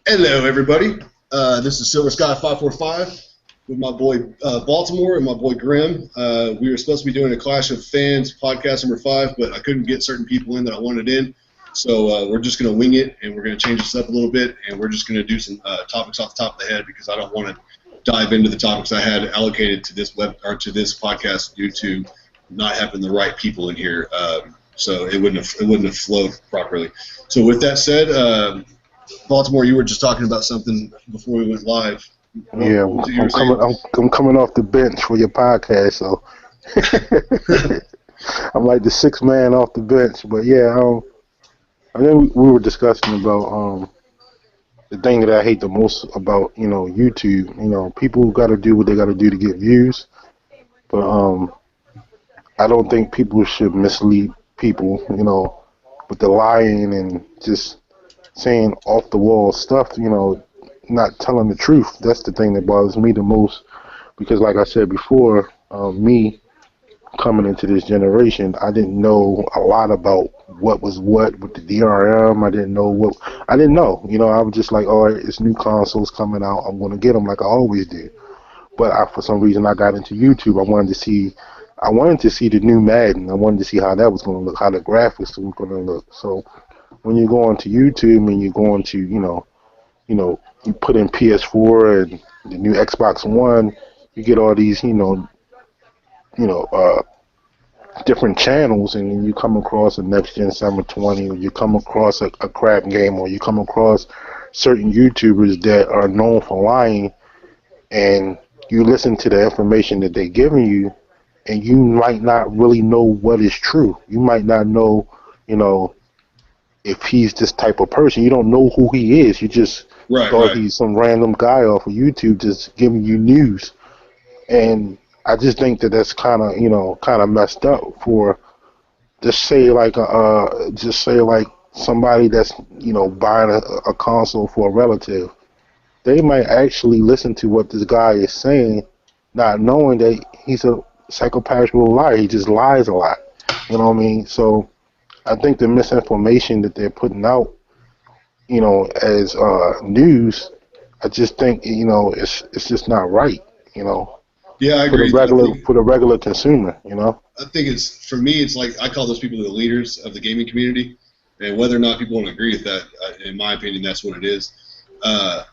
Hello, everybody. This is Silver Sky 545 with my boy Baltimore and my boy Grim. We were supposed to be doing a Clash of Fans podcast number 5, but I couldn't get certain people in that I wanted in. So we're just going to wing it, and we're going to change this up a little bit, and we're just going to do some topics off the top of the head because I don't want to dive into the topics I had allocated to this to this podcast due to not having the right people in here. So it wouldn't have flowed properly. So with that said. Baltimore, you were just talking about something before we went live. Yeah, I'm coming off the bench for your podcast, so I'm like the sixth man off the bench. But yeah, I think we were discussing about the thing that I hate the most about YouTube. People got to do what they got to do to get views, but I don't think people should mislead people. With the lying and just saying off the wall stuff, not telling the truth. That's the thing that bothers me the most because, like I said before, me coming into this generation, I didn't know a lot about what was what with the DRM. I didn't know. I was just like, all right, it's new consoles coming out. I'm going to get them like I always do. But for some reason, I got into YouTube. I wanted to see the new Madden. I wanted to see how that was going to look, how the graphics were going to look. So when you go onto YouTube and you go into, you put in PS4 and the new Xbox One, you get all these, different channels, and then you come across a Next Gen Summer 20, or you come across a crap game, or you come across certain YouTubers that are known for lying, and you listen to the information that they're giving you, and you might not really know what is true. You might not know, if he's this type of person. You don't know who he is. You just thought he's some random guy off of YouTube just giving you news. And I just think that that's kind of messed up for just say like somebody that's buying a console for a relative. They might actually listen to what this guy is saying, not knowing that he's a psychopathical liar. He just lies a lot. You know what I mean? So I think the misinformation that they're putting out, as news, I just think it's just not right. Yeah, I agree. For the regular consumer. I think for me, it's like I call those people the leaders of the gaming community, and whether or not people want to agree with that, in my opinion, that's what it is. I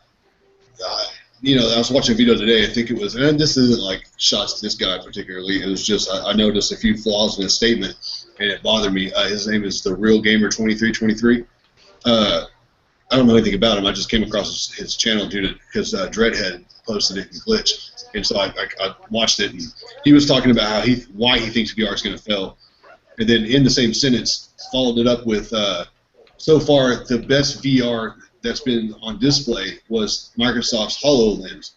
was watching a video today. I think it was, and this isn't like shots to this guy particularly. It was just I noticed a few flaws in his statement, and it bothered me. His name is the Real Gamer 2323. I don't know anything about him. I just came across his channel due to because Dreadhead posted it in Glitch, and so I watched it. And he was talking about why he thinks VR is going to fail, and then in the same sentence followed it up with so far the best VR that's been on display was Microsoft's HoloLens,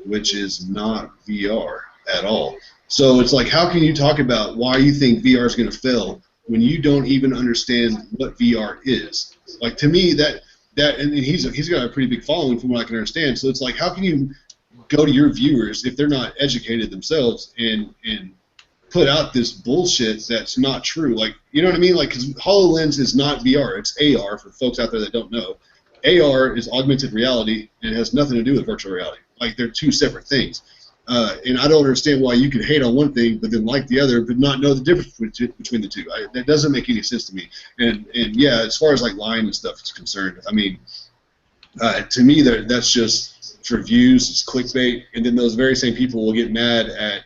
which is not VR at all. So it's like, how can you talk about why you think VR is going to fail when you don't even understand what VR is? Like, to me, and he's got a pretty big following from what I can understand. So it's like, how can you go to your viewers if they're not educated themselves and put out this bullshit that's not true? Like, you know what I mean? Like, because HoloLens is not VR, it's AR for folks out there that don't know. AR is augmented reality, and it has nothing to do with virtual reality. Like, they're two separate things. And I don't understand why you could hate on one thing but then like the other but not know the difference between the two. That doesn't make any sense to me. And yeah, as far as like lying and stuff is concerned, I mean, to me that's just for views, it's clickbait, and then those very same people will get mad at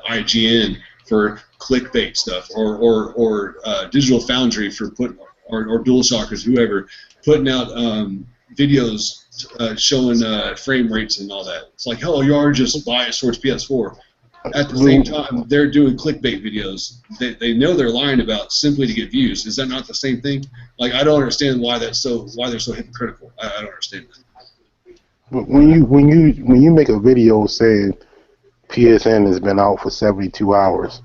IGN for clickbait stuff, or Digital Foundry for or DualShockers, whoever, putting out videos showing frame rates and all that. It's like, oh, you are just biased towards PS4. At the same time, they're doing clickbait videos. They know they're lying about simply to get views. Is that not the same thing? Like, I don't understand why they're so hypocritical. I don't understand that. But when you make a video saying PSN has been out for 72 hours,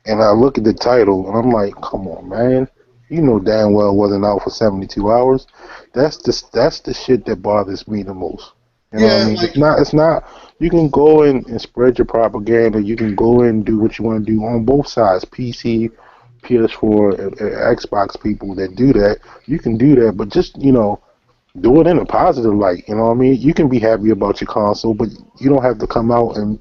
and I look at the title and I'm like, come on, man. You know damn well it wasn't out for 72 hours. That's the shit that bothers me the most. You know what I mean? Like, it's not. You can go in and spread your propaganda. You can go in and do what you want to do on both sides, PC, PS4, and Xbox people that do that. You can do that, but just do it in a positive light. You know what I mean? You can be happy about your console, but you don't have to come out and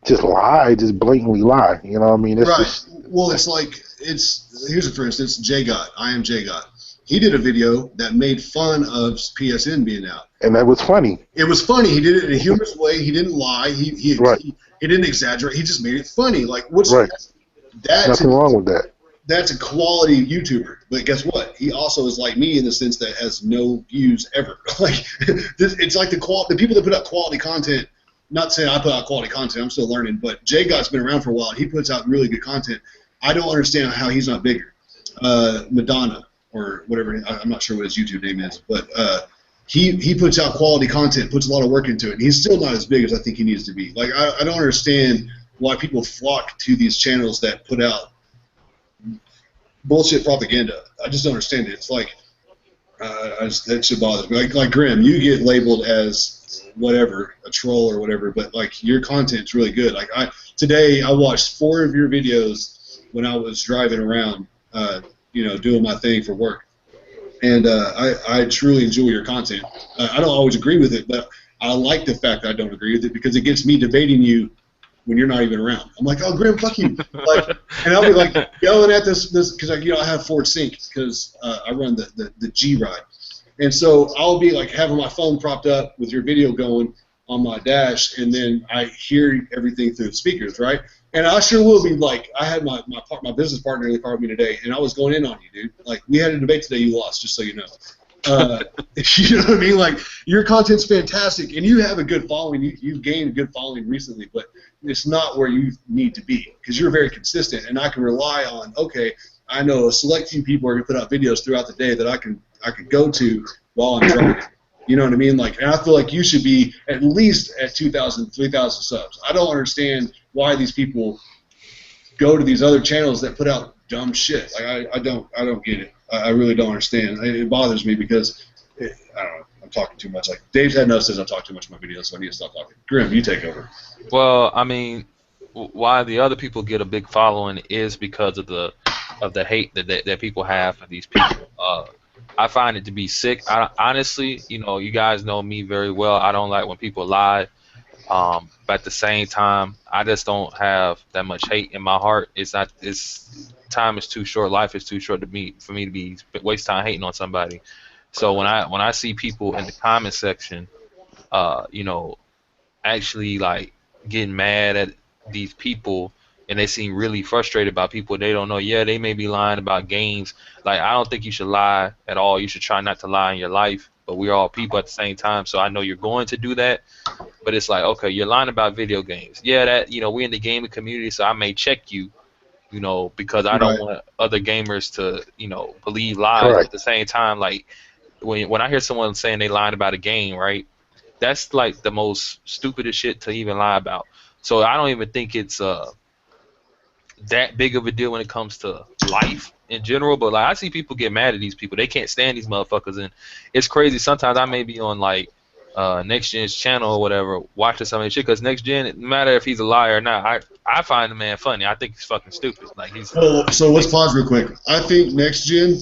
just lie, just blatantly lie. You know what I mean? That's Right. just Well, it's like here's a for instance, JGot. I am JGot. He did a video that made fun of PSN being out. and that was funny. It was funny. He did it in a humorous way. He didn't lie. Right. He didn't exaggerate. He just made it funny. Like Right. that's Nothing wrong with that. that's a quality YouTuber. But guess what? He also is like me in the sense that has no views ever. Like it's like the people that put out quality content. Not saying I put out quality content. I'm still learning. But JGot's been around for a while. And he puts out really good content. I don't understand how he's not bigger. Madonna or whatever. I'm not sure what his YouTube name is, but he puts out quality content, puts a lot of work into it, and he's still not as big as I think he needs to be. Like I don't understand why people flock to these channels that put out bullshit propaganda. I just don't understand it. It's like that should bother me. Like Grim, you get labeled as whatever, a troll or whatever, but like your content's really good. Like today I watched 4 of your videos when I was driving around, doing my thing for work. And I truly enjoy your content. I don't always agree with it, but I like the fact that I don't agree with it because it gets me debating you when you're not even around. I'm like, oh, Grim, fuck you. Like, and I'll be like yelling at this because I have Ford Sync because I run the G ride, and so I'll be like having my phone propped up with your video going on my dash, and then I hear everything through the speakers, right? And I sure will be like, I had my business partner in the car with me today, and I was going in on you, dude. Like, we had a debate today, you lost, just so you know. You know what I mean? Like, your content's fantastic, and you have a good following. You've gained a good following recently, but it's not where you need to be because you're very consistent, and I can rely on, okay, I know a select few people are going to put out videos throughout the day that I can go to while I'm driving. You know what I mean? Like, and I feel like you should be at least at 2,000, 3,000 subs. I don't understand why these people go to these other channels that put out dumb shit. Like, I don't get it. I really don't understand. It bothers me because I don't know. I'm talking too much. Like Dave's had enough says I talk too much in my videos, so I need to stop talking. Grim, you take over. Well, I mean, why the other people get a big following is because of the hate that people have for these people. I find it to be sick. Honestly, you guys know me very well. I don't like when people lie. But at the same time, I just don't have that much hate in my heart. Time is too short. Life is too short for me to be waste time hating on somebody. So when I see people in the comment section, actually like getting mad at these people, and they seem really frustrated about people they don't know. Yeah, they may be lying about games. Like, I don't think you should lie at all. You should try not to lie in your life. But we're all people at the same time, so I know you're going to do that. But it's like, okay, you're lying about video games. Yeah, that we're in the gaming community, so I may check you, because I don't want other gamers to, believe lies. But at the same time, like when I hear someone saying they lying about a game, right? That's like the most stupidest shit to even lie about. So I don't even think it's that big of a deal when it comes to life in general. But like, I see people get mad at these people. They can't stand these motherfuckers, and it's crazy. Sometimes I may be on like Next Gen's channel or whatever, watching some of this shit, because Next Gen, no matter if he's a liar or not, I find the man funny. I think he's fucking stupid. Like, he's so let's pause real quick. I think Next Gen,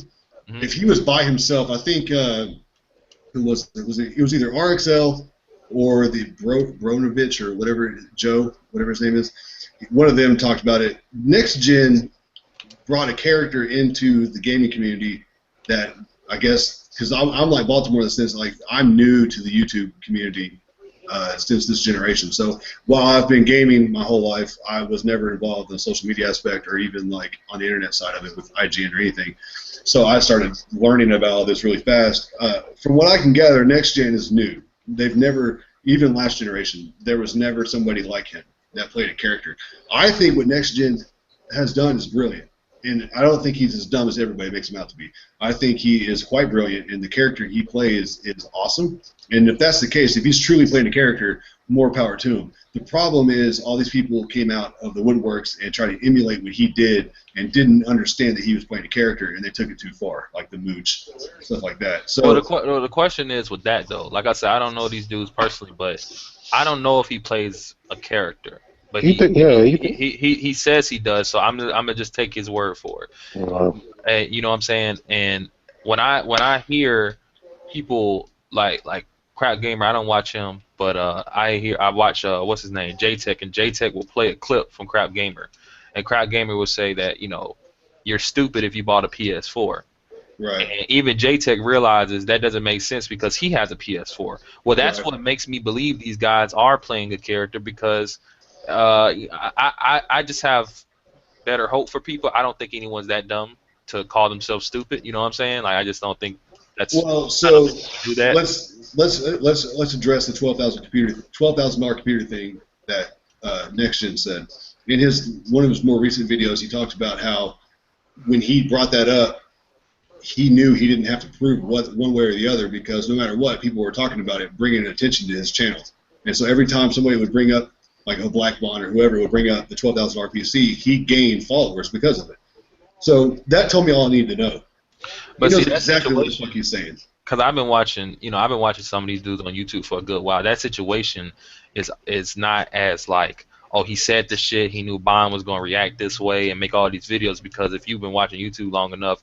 if he was by himself, I think who was it? It was either RXL or the Bronovich or whatever, Joe, whatever his name is. One of them talked about it. Next Gen brought a character into the gaming community that I guess, because I'm like Baltimore in the sense like I'm new to the YouTube community since this generation. So while I've been gaming my whole life, I was never involved in the social media aspect or even like on the internet side of it with IGN or anything. So I started learning about all this really fast. From what I can gather, Next Gen is new. They've never, even last generation, there was never somebody like him that played a character. I think what Next Gen has done is brilliant. And I don't think he's as dumb as everybody makes him out to be. I think he is quite brilliant, and the character he plays is awesome. And if that's the case, if he's truly playing a character, more power to him. The problem is all these people came out of the woodworks and tried to emulate what he did and didn't understand that he was playing a character, and they took it too far, like the mooch, stuff like that. So well, the question is with that, though. Like I said, I don't know these dudes personally, but I don't know if he plays a character. But he says he does, so I'm gonna just take his word for it. You know what I'm saying? And when I hear people like Crap Gamer. I don't watch him, but I watch what's his name, J Tech, and J Tech will play a clip from Crap Gamer, and Crap Gamer will say that you're stupid if you bought a PS4. Right. And even J-Tech realizes that doesn't make sense because he has a PS4. Well, that's Right. what makes me believe these guys are playing a character because I just have better hope for people. I don't think anyone's that dumb to call themselves stupid. You know what I'm saying? Like, I just don't think that's. Well, I don't so think people do that. let's address the $12,000 computer thing that Next Gen said in one of his more recent videos. He talked about how when he brought that up, he knew he didn't have to prove one way or the other because no matter what, people were talking about it, bringing attention to his channel. And so every time somebody would bring up, like a Black Bond or whoever would bring up the $12,000 PC, he gained followers because of it. So that told me all I needed to know. But he knows see, that's exactly what the fuck he's saying. Because I've been watching some of these dudes on YouTube for a good while. That situation is not as like, oh, he said this shit, he knew Bond was going to react this way and make all these videos. Because if you've been watching YouTube long enough,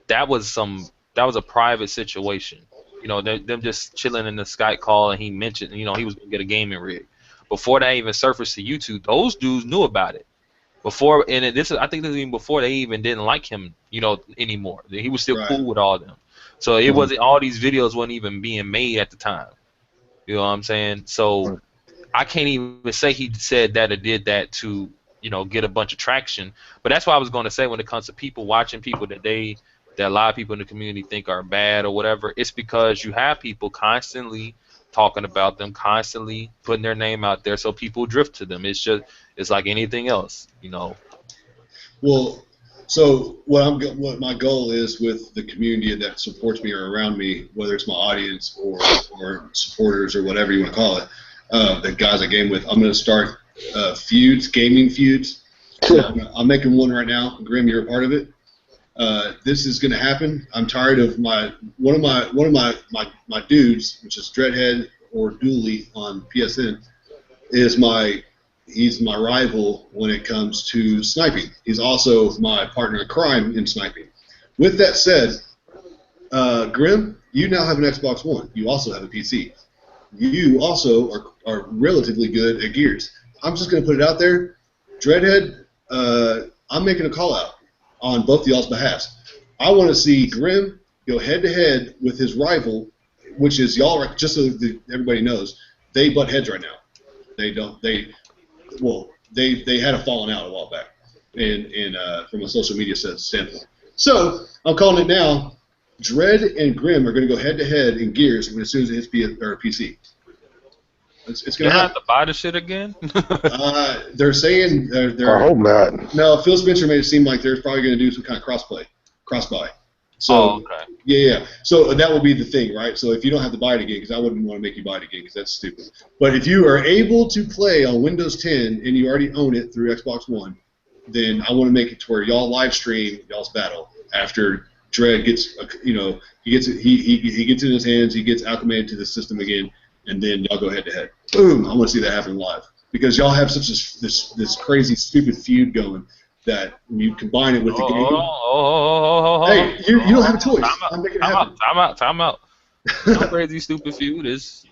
that was a private situation. Them just chilling in the Skype call, and he mentioned, he was gonna get a gaming rig. Before that even surfaced to YouTube, those dudes knew about it. I think this is even before they even didn't like him, anymore. He was still cool with all of them. So it wasn't, all these videos wasn't even being made at the time. You know what I'm saying? So I can't even say he said that or did that to, get a bunch of traction. But that's what I was going to say when it comes to people watching people that a lot of people in the community think are bad or whatever. It's because you have people constantly talking about them, constantly putting their name out there, so people drift to them. It's like anything else. Well, so what my goal is with the community that supports me or around me, whether it's my audience or supporters or whatever you want to call it, the guys I game with, I'm going to start gaming feuds. So I'm making one right now. Grim, you're a part of it. This is going to happen. I'm tired of one of my dudes, which is Dreadhead or Dooley on PSN, he's my rival when it comes to sniping. He's also my partner in crime in sniping. With that said, Grim, you now have an Xbox One. You also have a PC. You also are relatively good at Gears. I'm just going to put it out there. Dreadhead, I'm making a call out on both of y'all's behalfs. I want to see Grim go head-to-head with his rival, which is y'all, just so everybody knows, they butt heads right now. They had a falling out a while back from a social media standpoint. So I'm calling it now. Dread and Grim are going to go head-to-head in Gears as soon as it hits PC. It's going to happen. Have to buy the shit again? They're saying they're. I hope not. No, Phil Spencer made it seem like they're probably going to do some kind of cross-buy. So okay. Yeah. So that will be the thing, right? So if you don't have to buy it again, because I wouldn't want to make you buy it again, because that's stupid. But if you are able to play on Windows 10 and you already own it through Xbox One, then I want to make it to where y'all live stream y'all's battle after Dread gets, he gets it in his hands, he gets acclimated to the system again, and then y'all go head to head. Boom! I want to see that happen live because y'all have such this crazy stupid feud going that when you combine it with the game. Hey, you don't have a choice. I'm making it happen. Time out. No crazy stupid feud is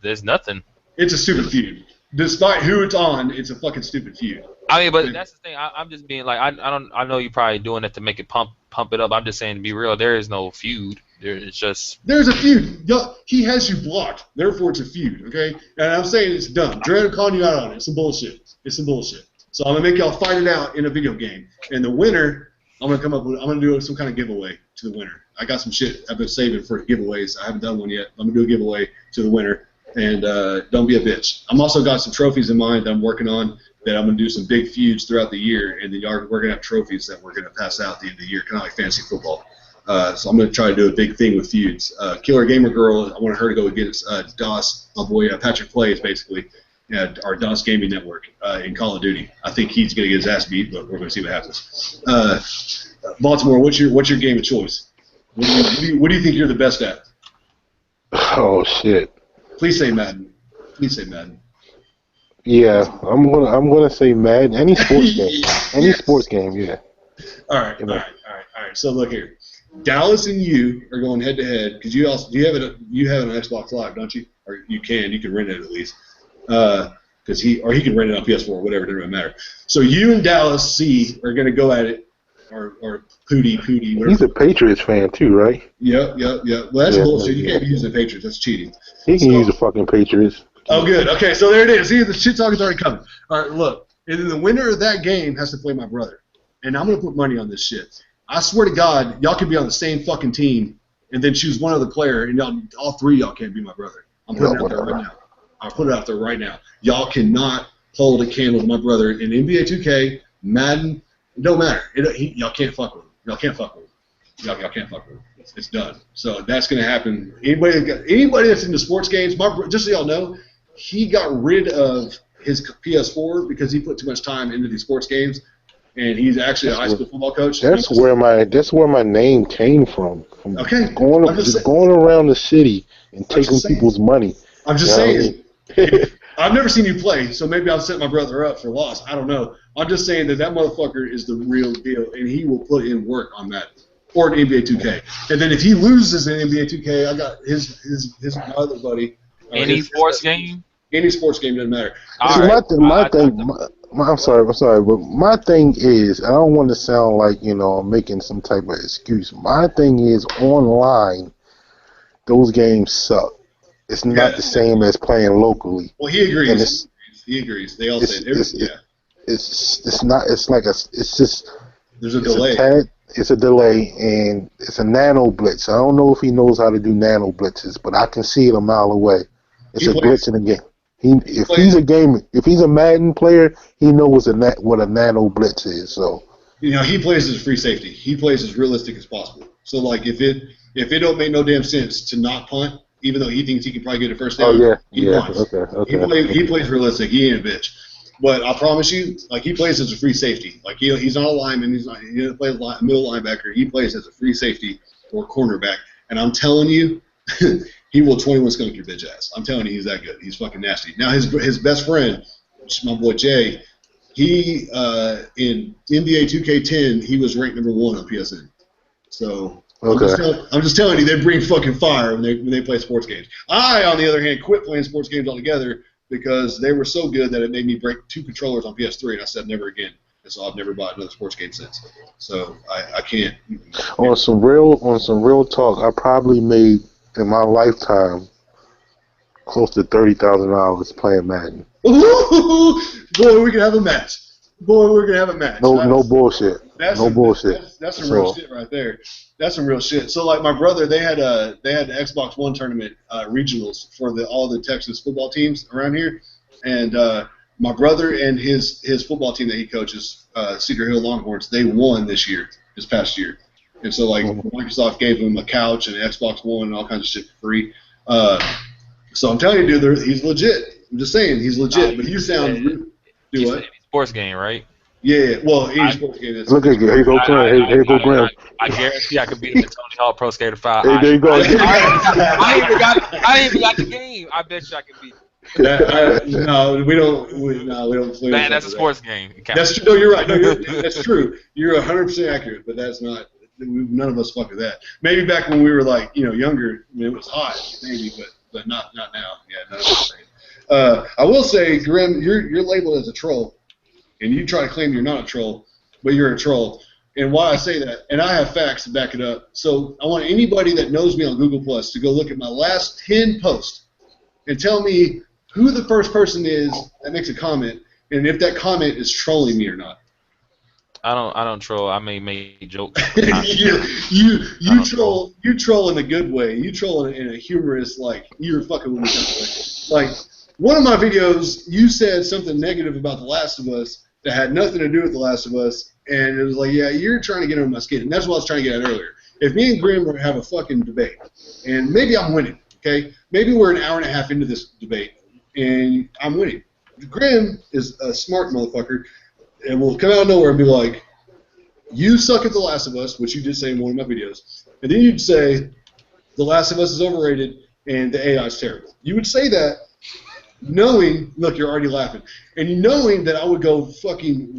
there's nothing. It's a stupid feud. Despite who it's on, it's a fucking stupid feud. I mean, but that's the thing. I'm just being like, I know you're probably doing it to make it pump it up. I'm just saying, to be real, there is no feud. There's a feud. He has you blocked. Therefore, it's a feud. Okay, and I'm saying it's dumb. Dread calling you out on it. It's some bullshit. So I'm gonna make y'all fight it out in a video game, and the winner, I'm gonna do some kind of giveaway to the winner. I got some shit I've been saving for giveaways. I haven't done one yet. I'm gonna do a giveaway to the winner, and don't be a bitch. I'm also got some trophies in mind that I'm working on. That I'm going to do some big feuds throughout the year, and then we're going to have trophies that we're going to pass out at the end of the year, kind of like fantasy football. So I'm going to try to do a big thing with feuds. Killer Gamer Girl, I want her to go against DOS, my boy Patrick Plays, basically, our DOS Gaming Network in Call of Duty. I think he's going to get his ass beat, but we're going to see what happens. Baltimore, what's your game of choice? What do you think you're the best at? Oh shit! Please say Madden. Yeah, I'm gonna say Madden. Any sports game. Any sports game, yeah. All right. So look here. Dallas and you are going head to head because you also you have an Xbox Live, don't you? Or you can rent it at least. Because he can rent it on PS4, whatever, it doesn't matter. So you and Dallas C are going to go at it, or Pooty, whatever. He's a Patriots fan too, right? Yep. Well, that's bullshit. You can't be using the Patriots. That's cheating. He can use the fucking Patriots. Oh, good. Okay, so there it is. See, the shit talking's already coming. All right, look. And then the winner of that game has to play my brother. And I'm going to put money on this shit. I swear to God, y'all could be on the same fucking team and then choose one other player, and all three of y'all can't be my brother. I'm putting it out there right now. I'll put it out there right now. Y'all cannot hold a candle to my brother in NBA 2K, Madden. It don't matter. Y'all can't fuck with him. Y'all can't fuck with him. Y'all can't fuck with him. It's done. So that's going to happen. Anybody that's into sports games, just so y'all know, he got rid of his PS4 because he put too much time into these sports games, and he's actually a high school football coach. That's where my name came from. Okay. Going around the city and taking people's money. I'm just saying. I've never seen you play, so maybe I'll set my brother up for loss. I don't know. I'm just saying that motherfucker is the real deal, and he will put in work on that. Or an NBA 2K. And then if he loses in NBA 2K, I got his other buddy. Any sports game? Any sports game doesn't matter. See, I'm sorry, but my thing is, I don't want to sound like, I'm making some type of excuse. My thing is, online, those games suck. It's not the same as playing locally. Well, he agrees. He agrees. They all say it. It's not. It's like it's just. There's a delay. It's a delay, and it's a nano blitz. I don't know if he knows how to do nano blitzes, but I can see it a mile away. It's a glitch in the game. If he's a Madden player, he knows what a nano blitz is. So he plays as free safety. He plays as realistic as possible. So like if it don't make no damn sense to not punt, even though he thinks he can probably get a first down, he punts. Okay. He plays realistic. He ain't a bitch. But I promise you, like he plays as a free safety. Like he's not a lineman. He doesn't play a middle linebacker. He plays as a free safety or cornerback. And I'm telling you, he will 21 skunk your bitch ass. I'm telling you, he's that good. He's fucking nasty. Now his best friend, which is my boy Jay, he in NBA 2K10, he was ranked number 1 on PSN. So I'm just telling you, they bring fucking fire when they play sports games. I, on the other hand, quit playing sports games altogether because they were so good that it made me break 2 controllers on PS3, and I said never again. And so I've never bought another sports game since. So I can't. On some real talk, I probably made in my lifetime close to $30,000 playing Madden. Ooh, boy, we can have a match. No bullshit. That's some real shit right there. That's some real shit. So like my brother, they had the Xbox One tournament regionals for all the Texas football teams around here, and my brother and his football team that he coaches, Cedar Hill Longhorns, they won this past year, and so like Microsoft gave him a couch and an Xbox One and all kinds of shit for free. So I'm telling you, dude, he's legit. I'm just saying he's legit. But you sound do what? Sports game, right? Yeah, well, any sports game. Look at you. Here you go, Graham. Here you go, Graham. I guarantee I could beat him in Tony Hawk Pro Skater 5. Hey, there you go. I ain't even got the game. I bet you I could beat him. No, we don't. Man, that's a sports game. That's true. No, you're right. No, that's true. You're 100% accurate, but that's not. None of us fuck with that. Maybe back when we were like, younger, it was hot, maybe, but not now. Yeah, none of us. I will say, Grim, you're labeled as a troll. And you try to claim you're not a troll, but you're a troll. And why I say that, and I have facts to back it up. So I want anybody that knows me on Google Plus to go look at my last 10 posts and tell me who the first person is that makes a comment, and if that comment is trolling me or not. I don't troll. I may make jokes. you troll in a good way. You troll in a humorous, like you're fucking with me kind of way. Like one of my videos, you said something negative about The Last of Us that had nothing to do with The Last of Us, and it was like, yeah, you're trying to get under my skin, and that's what I was trying to get at earlier. If me and Grim were to have a fucking debate, and maybe I'm winning, okay? Maybe we're an hour and a half into this debate, and I'm winning. Grim is a smart motherfucker, and will come out of nowhere and be like, you suck at The Last of Us, which you did say in one of my videos, and then you'd say, The Last of Us is overrated, and the AI is terrible. You would say that, knowing, look, you're already laughing, and knowing that I would go fucking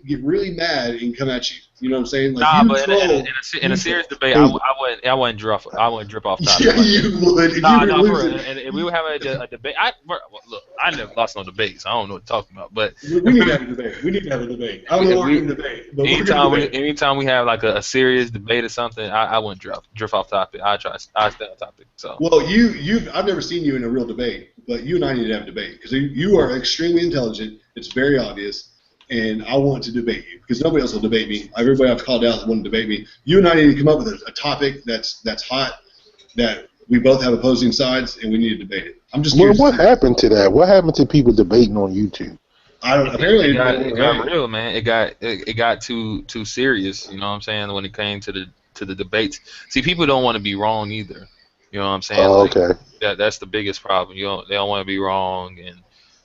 get really mad and come at you. You know what I'm saying? Like Nah, you but troll. in a serious debate, Hey, I wouldn't drip off topic. Yeah, you would. If you Nah, were nah, for real. losing, And if we were having a debate, look, I never lost no debates. I don't know what you're talking about. But we need to have a debate. We need to have a debate. I don't know if what we're we, going to debate, but we're going to debate. anytime we have like a serious debate or something, I wouldn't drift off topic. I stay on topic. So Well, I've never seen you in a real debate, but you and I need to have a debate because you are extremely intelligent. It's very obvious, and I want to debate you because nobody else will debate me. Everybody I've called out that want to debate me. You and I need to come up with a topic that's hot, that we both have opposing sides, and we need to debate it. I'm just well, curious. what happened to that? What happened to people debating on YouTube? I don't. Apparently, it got real, man. It got too serious. You know what I'm saying? When it came to the debates, see, people don't want to be wrong either. You know what I'm saying? Oh, Like okay. that's the biggest problem. They don't want to be wrong, and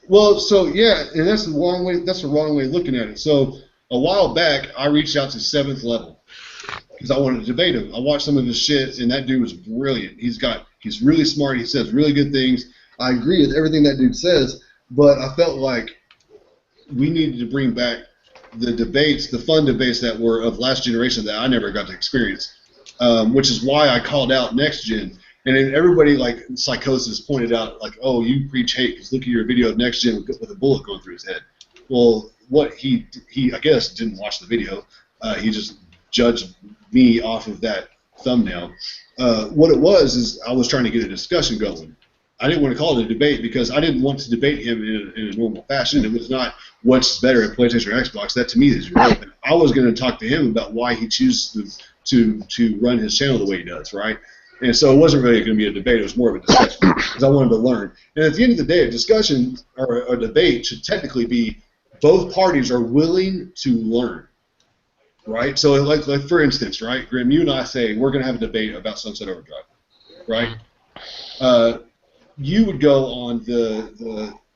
Well, so yeah, and that's the wrong way. That's the wrong way of looking at it. So a while back, I reached out to Seventh Level because I wanted to debate him. I watched some of his shit, and that dude was brilliant. He's really smart. He says really good things. I agree with everything that dude says, but I felt like we needed to bring back the debates, the fun debates that were of last generation that I never got to experience, which is why I called out Next Gen. And then everybody, like Psychosis, pointed out, like, oh, you preach hate because look at your video of Next Gen with a bullet going through his head. Well, what he I guess didn't watch the video. He just judged me off of that thumbnail. What it was is I was trying to get a discussion going. I didn't want to call it a debate because I didn't want to debate him in a normal fashion. It was not what's better at PlayStation or Xbox. That to me is irrelevant. I was going to talk to him about why he chooses to run his channel the way he does, right? And so it wasn't really going to be a debate. It was more of a discussion because I wanted to learn. And at the end of the day, a discussion or a debate should technically be both parties are willing to learn, right? So like for instance, right, Grim, you and I say we're going to have a debate about Sunset Overdrive, right? You would go on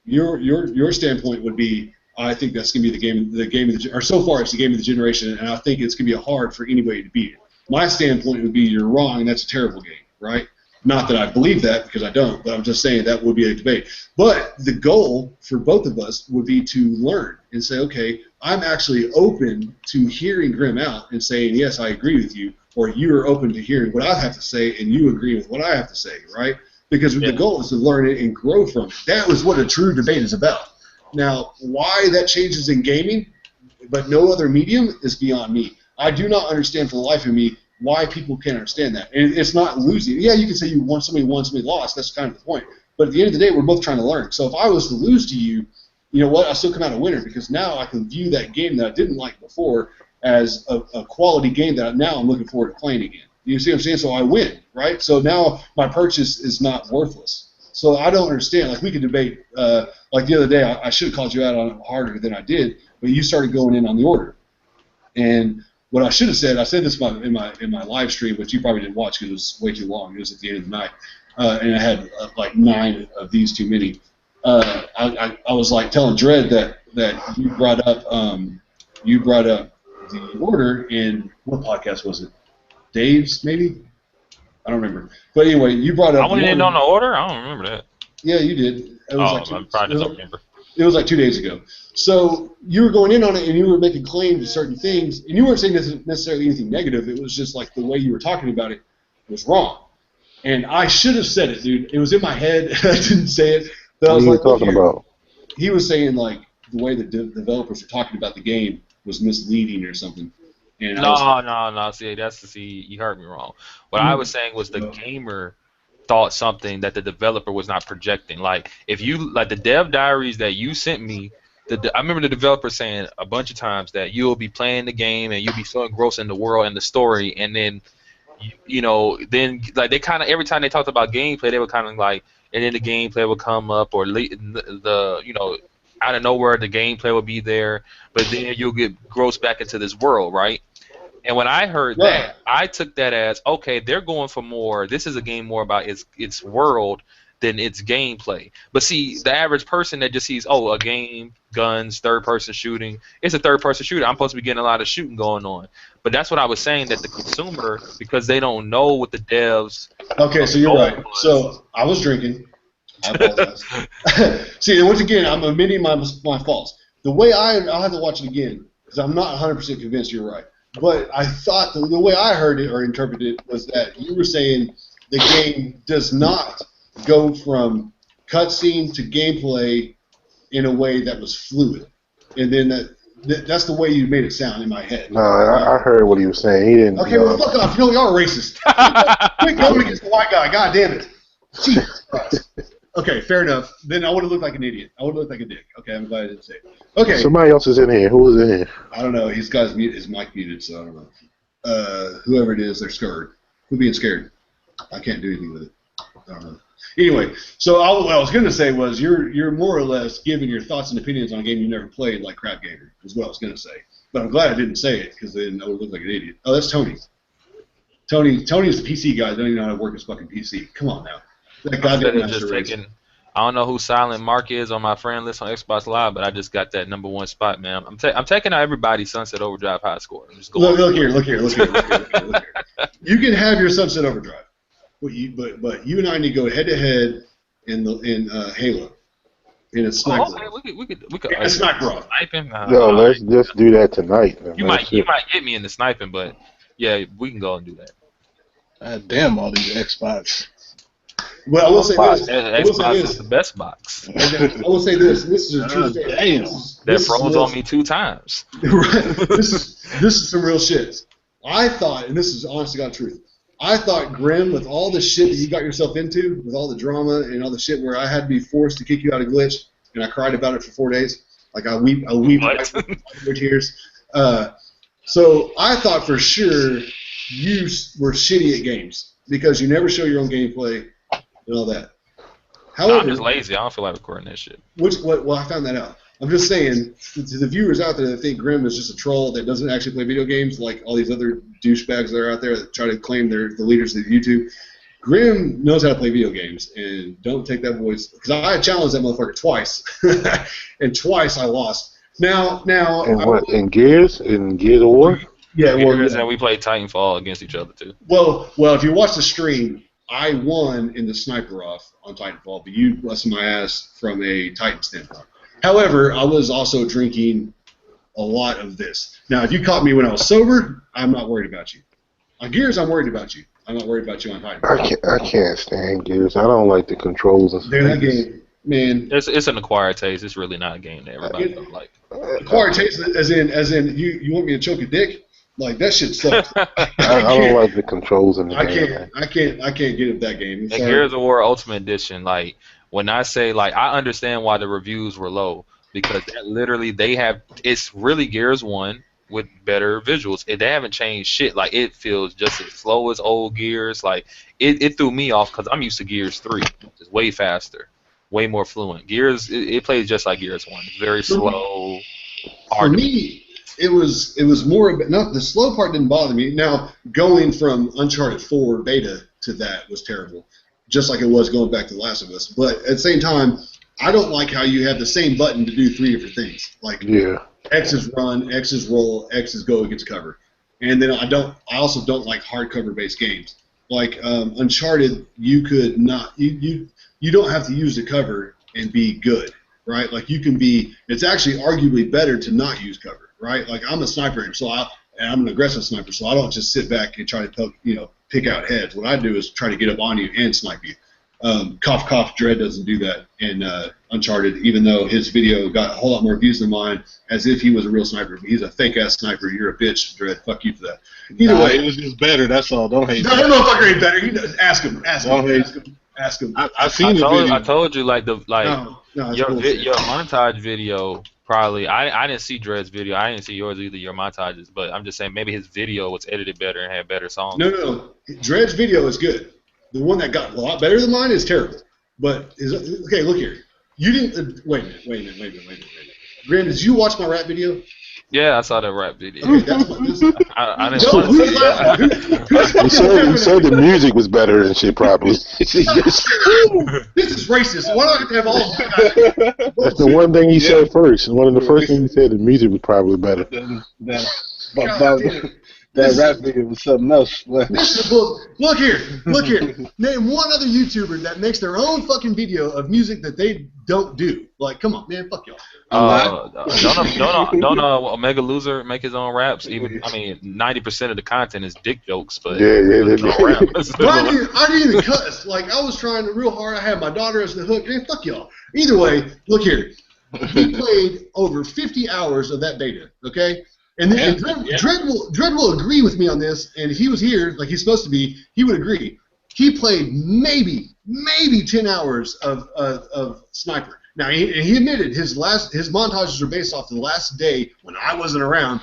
your standpoint would be I think that's going to be the game of the or so far it's the game of the generation, and I think it's going to be hard for anybody to beat it. My standpoint would be you're wrong, and that's a terrible game, right? Not that I believe that because I don't, but I'm just saying that would be a debate. But the goal for both of us would be to learn and say, okay, I'm actually open to hearing Grim out and saying, yes, I agree with you, or you're open to hearing what I have to say and you agree with what I have to say, right? Because the goal is to learn it and grow from it. That was what a true debate is about. Now, why that changes in gaming, but no other medium, is beyond me. I do not understand for the life of me why people can't understand that. And it's not losing. Yeah, you can say you won, somebody lost. That's kind of the point. But at the end of the day, we're both trying to learn. So if I was to lose to you, you know what? I still come out a winner because now I can view that game that I didn't like before as a quality game that now I'm looking forward to playing again. You see what I'm saying? So I win, right? So now my purchase is not worthless. So I don't understand. Like we could debate. Like the other day, I should have called you out on it harder than I did, but you started going in on the order. And what I should have said, I said this in my live stream, which you probably didn't watch because it was way too long. It was at the end of the night, and I had like 9 of these too many. I was like telling Dredd that you brought up the order in what podcast was it? Dave's maybe? I don't remember. But anyway, you brought up. I went in on the order. I don't remember that. Yeah, you did. It was I like probably just don't remember. It was like 2 days ago. So you were going in on it and you were making claims to certain things, and you weren't saying necessarily anything negative. It was just like the way you were talking about it was wrong. And I should have said it, dude. It was in my head. I didn't say it. But I was What are like, you talking about? He was saying like the way the developers were talking about the game was misleading or something. And No. See, you heard me wrong. What I was saying was the gamer thought something that the developer was not projecting. Like if you like the dev diaries that you sent me, I remember the developer saying a bunch of times that you'll be playing the game and you'll be so engrossed in the world and the story, and then then like they kind of every time they talked about gameplay, they were kind of like, and then the gameplay would come up or the out of nowhere the gameplay would be there, but then you'll get grossed back into this world, right? And when I heard that, I took that as, okay, they're going for more. This is a game more about its world than its gameplay. But see, the average person that just sees, oh, a game, guns, third-person shooting, it's a third-person shooter. I'm supposed to be getting a lot of shooting going on. But that's what I was saying, that the consumer, because they don't know what the devs... Okay, so you're right. So I was drinking. I apologize. See, and once again, I'm admitting my faults. The way I'll have to watch it again, because I'm not 100% convinced you're right. But I thought the way I heard it or interpreted it was that you were saying the game does not go from cutscene to gameplay in a way that was fluid, and then that's the way you made it sound in my head. No, I heard what he was saying. He didn't. Okay, well, fuck off. You know y'all are racist. Quit going against the white guy. God damn it. Jesus Christ. Okay, fair enough. Then I would have looked like an idiot. I would have looked like a dick. Okay, I'm glad I didn't say it. Okay. Somebody else is in here. Who is in here? I don't know. He's got his mic muted, so I don't know. Whoever it is, they're scared. Who being scared? I can't do anything with it. I don't know. Anyway, so what I was going to say was you're more or less giving your thoughts and opinions on a game you never played, like Crap Gamer, is what I was going to say. But I'm glad I didn't say it, because then I would look like an idiot. Oh, that's Tony. Tony's the PC guy. Doesn't even know how to work his fucking PC. Come on now. That goddamn just taking, I don't know who Silent Mark is on my friend list on Xbox Live, but I just got that #1 spot, man. I'm taking out everybody's Sunset Overdrive high score. Look here. You can have your Sunset Overdrive, but you and I need to go head to head in Halo. In a sniper. We could. In a sniper off. Sniping. Yo, let's just do that tonight. Man. You might get me in the sniping, but yeah, we can go and do that. Damn, all these Xbox. Well, I will say this. Xbox is the best box. I will say this. This is a true statement. Damn. That froze on me 2 times. Right. This is some real shit. I thought, and this is honest to God truth, I thought Grim, with all the shit that you got yourself into, with all the drama and all the shit where I had to be forced to kick you out of Glitch, and I cried about it for 4 days. Like I weep with tears. So I thought for sure you were shitty at games because you never show your own gameplay and all that. However, I'm just lazy. I don't feel like recording that shit. Well, I found that out. I'm just saying, to the viewers out there that think Grim is just a troll that doesn't actually play video games, like all these other douchebags that are out there that try to claim they're the leaders of YouTube, Grim knows how to play video games, and don't take that voice, because I challenged that motherfucker twice, and twice I lost. Now. And what, in Gears of War? Yeah, Gears, and we played Titanfall against each other too. Well, if you watch the stream, I won in the sniper off on Titanfall, but you busted my ass from a Titan standpoint. However, I was also drinking a lot of this. Now, if you caught me when I was sober, I'm not worried about you. On Gears, I'm worried about you. I'm not worried about you on Titan. I can't stand Gears. I don't like the controls and stuff. Dude, that game, man. It's an acquired taste. It's really not a game that everybody don't like. Acquired taste, as in you want me to choke a dick? Like, that shit sucks. I don't like the controls in the game. I can't get at that game. And Gears of War Ultimate Edition, like, when I say, like, I understand why the reviews were low, because that literally it's really Gears 1 with better visuals. They haven't changed shit. Like, it feels just as slow as old Gears. Like, it threw me off because I'm used to Gears 3. It's way faster, way more fluent. Gears, it plays just like Gears 1. It's very slow. For me, it was more about, not the slow part didn't bother me. Now, going from Uncharted 4 beta to that was terrible, just like it was going back to The Last of Us. But at the same time, I don't like how you have the same button to do 3 different things. Like, X is run, X is roll, X is go against cover. And then I also don't like hardcover based games. Like Uncharted, you could not you don't have to use the cover and be good, right? Like, you can be. It's actually arguably better to not use cover. Right, like I'm a sniper, and I'm an aggressive sniper, so I don't just sit back and try to pick out heads. What I do is try to get up on you and snipe you. Cough cough, Dredd doesn't do that in Uncharted, even though his video got a whole lot more views than mine, as if he was a real sniper. But he's a fake ass sniper. You're a bitch, Dredd. Fuck you for that. Either way, it was just better. That's all. Don't hate. No, that motherfucker ain't better. Ask him. Ask him. I seen the video. I told you, like No, your montage video. Probably, I didn't see Dredd's video. I didn't see yours either, your montages. But I'm just saying, maybe his video was edited better and had better songs. No. Dredd's video is good. The one that got a lot better than mine is terrible. But okay, look here. You didn't. Wait a minute. Graham, did you watch my rap video? Yeah, I saw that rap video. Okay, that's what this. I didn't want to see that. You said the music was better and shit, probably. This is racist. Why do I have to have all? That's the one thing he said first. One of the first things he said, the music was probably better. God damn it. That rap video was something else. This is a book. Look here. Name one other YouTuber that makes their own fucking video of music that they don't do. Like, come on, man, fuck y'all. Don't Omega Loser make his own raps? Even 90% of the content is dick jokes, but Yeah, no rap. I didn't even cuss. Like, I was trying real hard. I had my daughter as the hook. Man, fuck y'all. Either way, look here. He played over 50 hours of that beta. Okay. And then Dredd will agree with me on this, and if he was here, like he's supposed to be, he would agree. He played maybe 10 hours of Sniper. Now he admitted his montages are based off the last day when I wasn't around,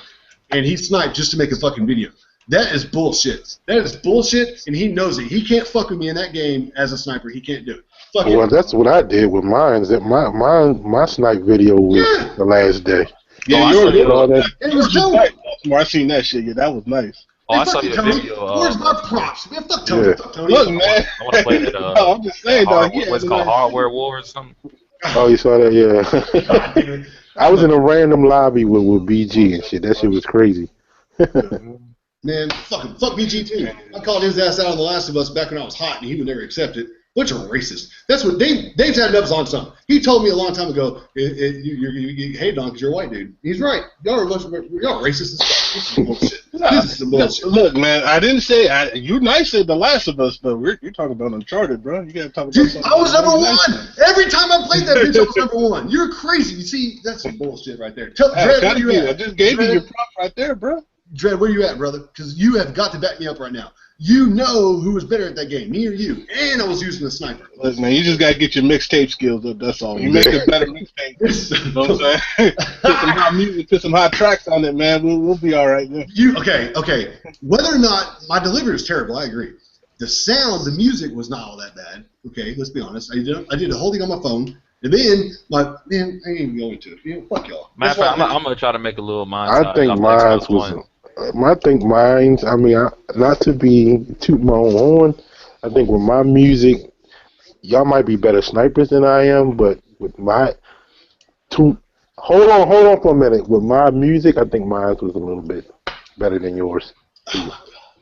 and he sniped just to make a fucking video. That is bullshit. And he knows it. He can't fuck with me in that game as a sniper. He can't do it. Well, that's what I did with mine. That my snipe video was the last day. Yeah, it was just nice. I seen that shit. Yeah, that was nice. Oh, I saw your video. Where's my props? Man, fuck Tony. Yeah. Fuck Tony. Look, man. I want to play that. I'm just saying, dog. What's it called? Hardware War or something? Oh, you saw that? Yeah. I was in a random lobby with BG and shit. That shit was crazy. Man, fuck BG too. I called his ass out on The Last of Us back when I was hot, and he would never accept it. Bunch of racist. That's what Dave's had us on something. He told me a long time ago, you hated on because you're a white dude. He's right. Y'all are racist as fuck. This is bullshit. This is some bullshit. Look, man, I didn't say you're nice at The Last of Us, but you're talking about Uncharted, bro. You gotta talk about Dude, something. I was number one. Every time I played that bitch, I was number one. You're crazy. You see, that's some bullshit right there. Dredd, where you at? I just gave you your prop right there, bro. Dredd, where you at, brother? Because you have got to back me up right now. You know who was better at that game, me or you. And I was using the sniper. Look, man, you just got to get your mixtape skills up, that's all. You make a better mixtape. You know what I'm saying? Put some hot music, put some hot tracks on it, man. We'll be all right then. Okay. Whether or not my delivery was terrible, I agree. The sound, the music was not all that bad. Okay, let's be honest. I did the whole thing on my phone. And then, I ain't even going to it. Fuck y'all. Matter of fact, I'm going to try to make a little montage. I think mine's was... not to be toot my own horn, I think with my music, y'all might be better snipers than I am, but with hold on for a minute. With my music, I think mine was a little bit better than yours.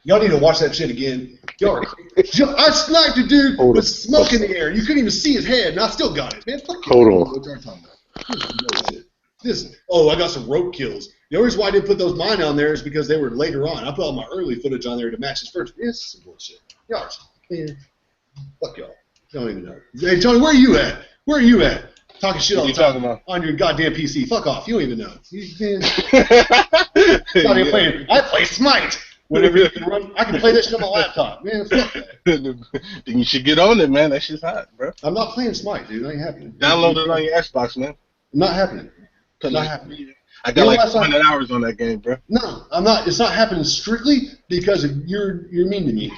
Y'all need to watch that shit again. I sniped a dude with smoke in the air. You couldn't even see his head, and I still got it. Man, fuck you. Hold on. What y'all talking about? I got some rope kills. The only reason why I didn't put those mine on there is because they were later on. I put all my early footage on there to match his first. This is some bullshit. Y'all, man, fuck y'all. Don't even know. Hey, Tony, where are you at? Talking shit all the time on your goddamn PC. Fuck off. You don't even know. I play Smite. Whenever you can run, I can play this shit on my laptop. Man, fuck that. Then you should get on it, man. That shit's hot, bro. I'm not playing Smite, dude. It ain't happening. Download it on your Xbox, man. Not happening. Not happening. I got like 100 hours on that game, bro. No, I'm not. It's not happening strictly because you're mean to me.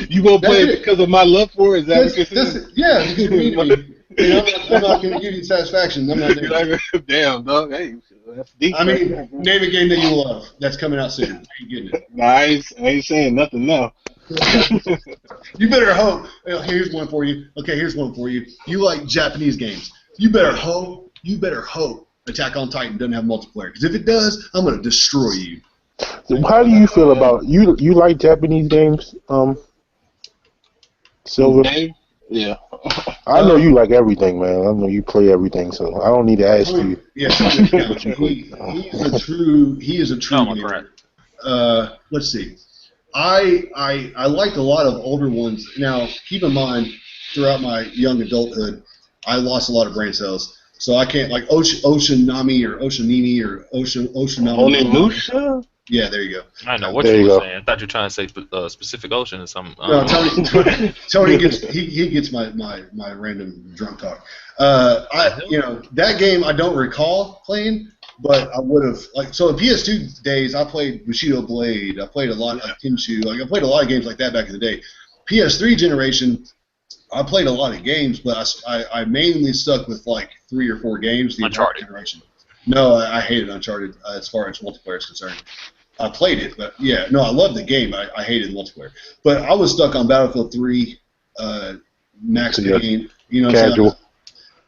You won't play it because of my love for it? Is that because you're mean to me. I'm not going to give you satisfaction. I'm not doing it. Damn, dog. Hey, that's deep. I mean, name a game that you love that's coming out soon. I ain't getting it. Nah, I ain't saying nothing now. You better hope. Here's one for you. Okay, here's one for you. You like Japanese games. You better hope Attack on Titan doesn't have multiplayer. Because if it does, I'm going to destroy you. So how do you feel about you like Japanese games, Silver? Yeah. I know you like everything, man. I know you play everything, so I don't need to ask you. Yeah, he is a true gamer. Let's see. I liked a lot of older ones. Now, keep in mind, throughout my young adulthood, I lost a lot of brain cells. So I can't, like, Oceanami or Oceanini or Oceanami. Onimusha? Yeah, there you go. I know what you were saying. I thought you were trying to say specific ocean or something. No, Tony gets he gets my random drunk talk. That game I don't recall playing, but I would have so in PS2 days I played Bushido Blade. I played a lot of Tenchu. I played a lot of games like that back in the day. PS3 generation, I played a lot of games, but I mainly stuck with like 3 or 4 games. The Uncharted generation. No, I hated Uncharted as far as multiplayer is concerned. I played it, but I loved the game. I hated multiplayer. But I was stuck on Battlefield 3, Max Payne, casual.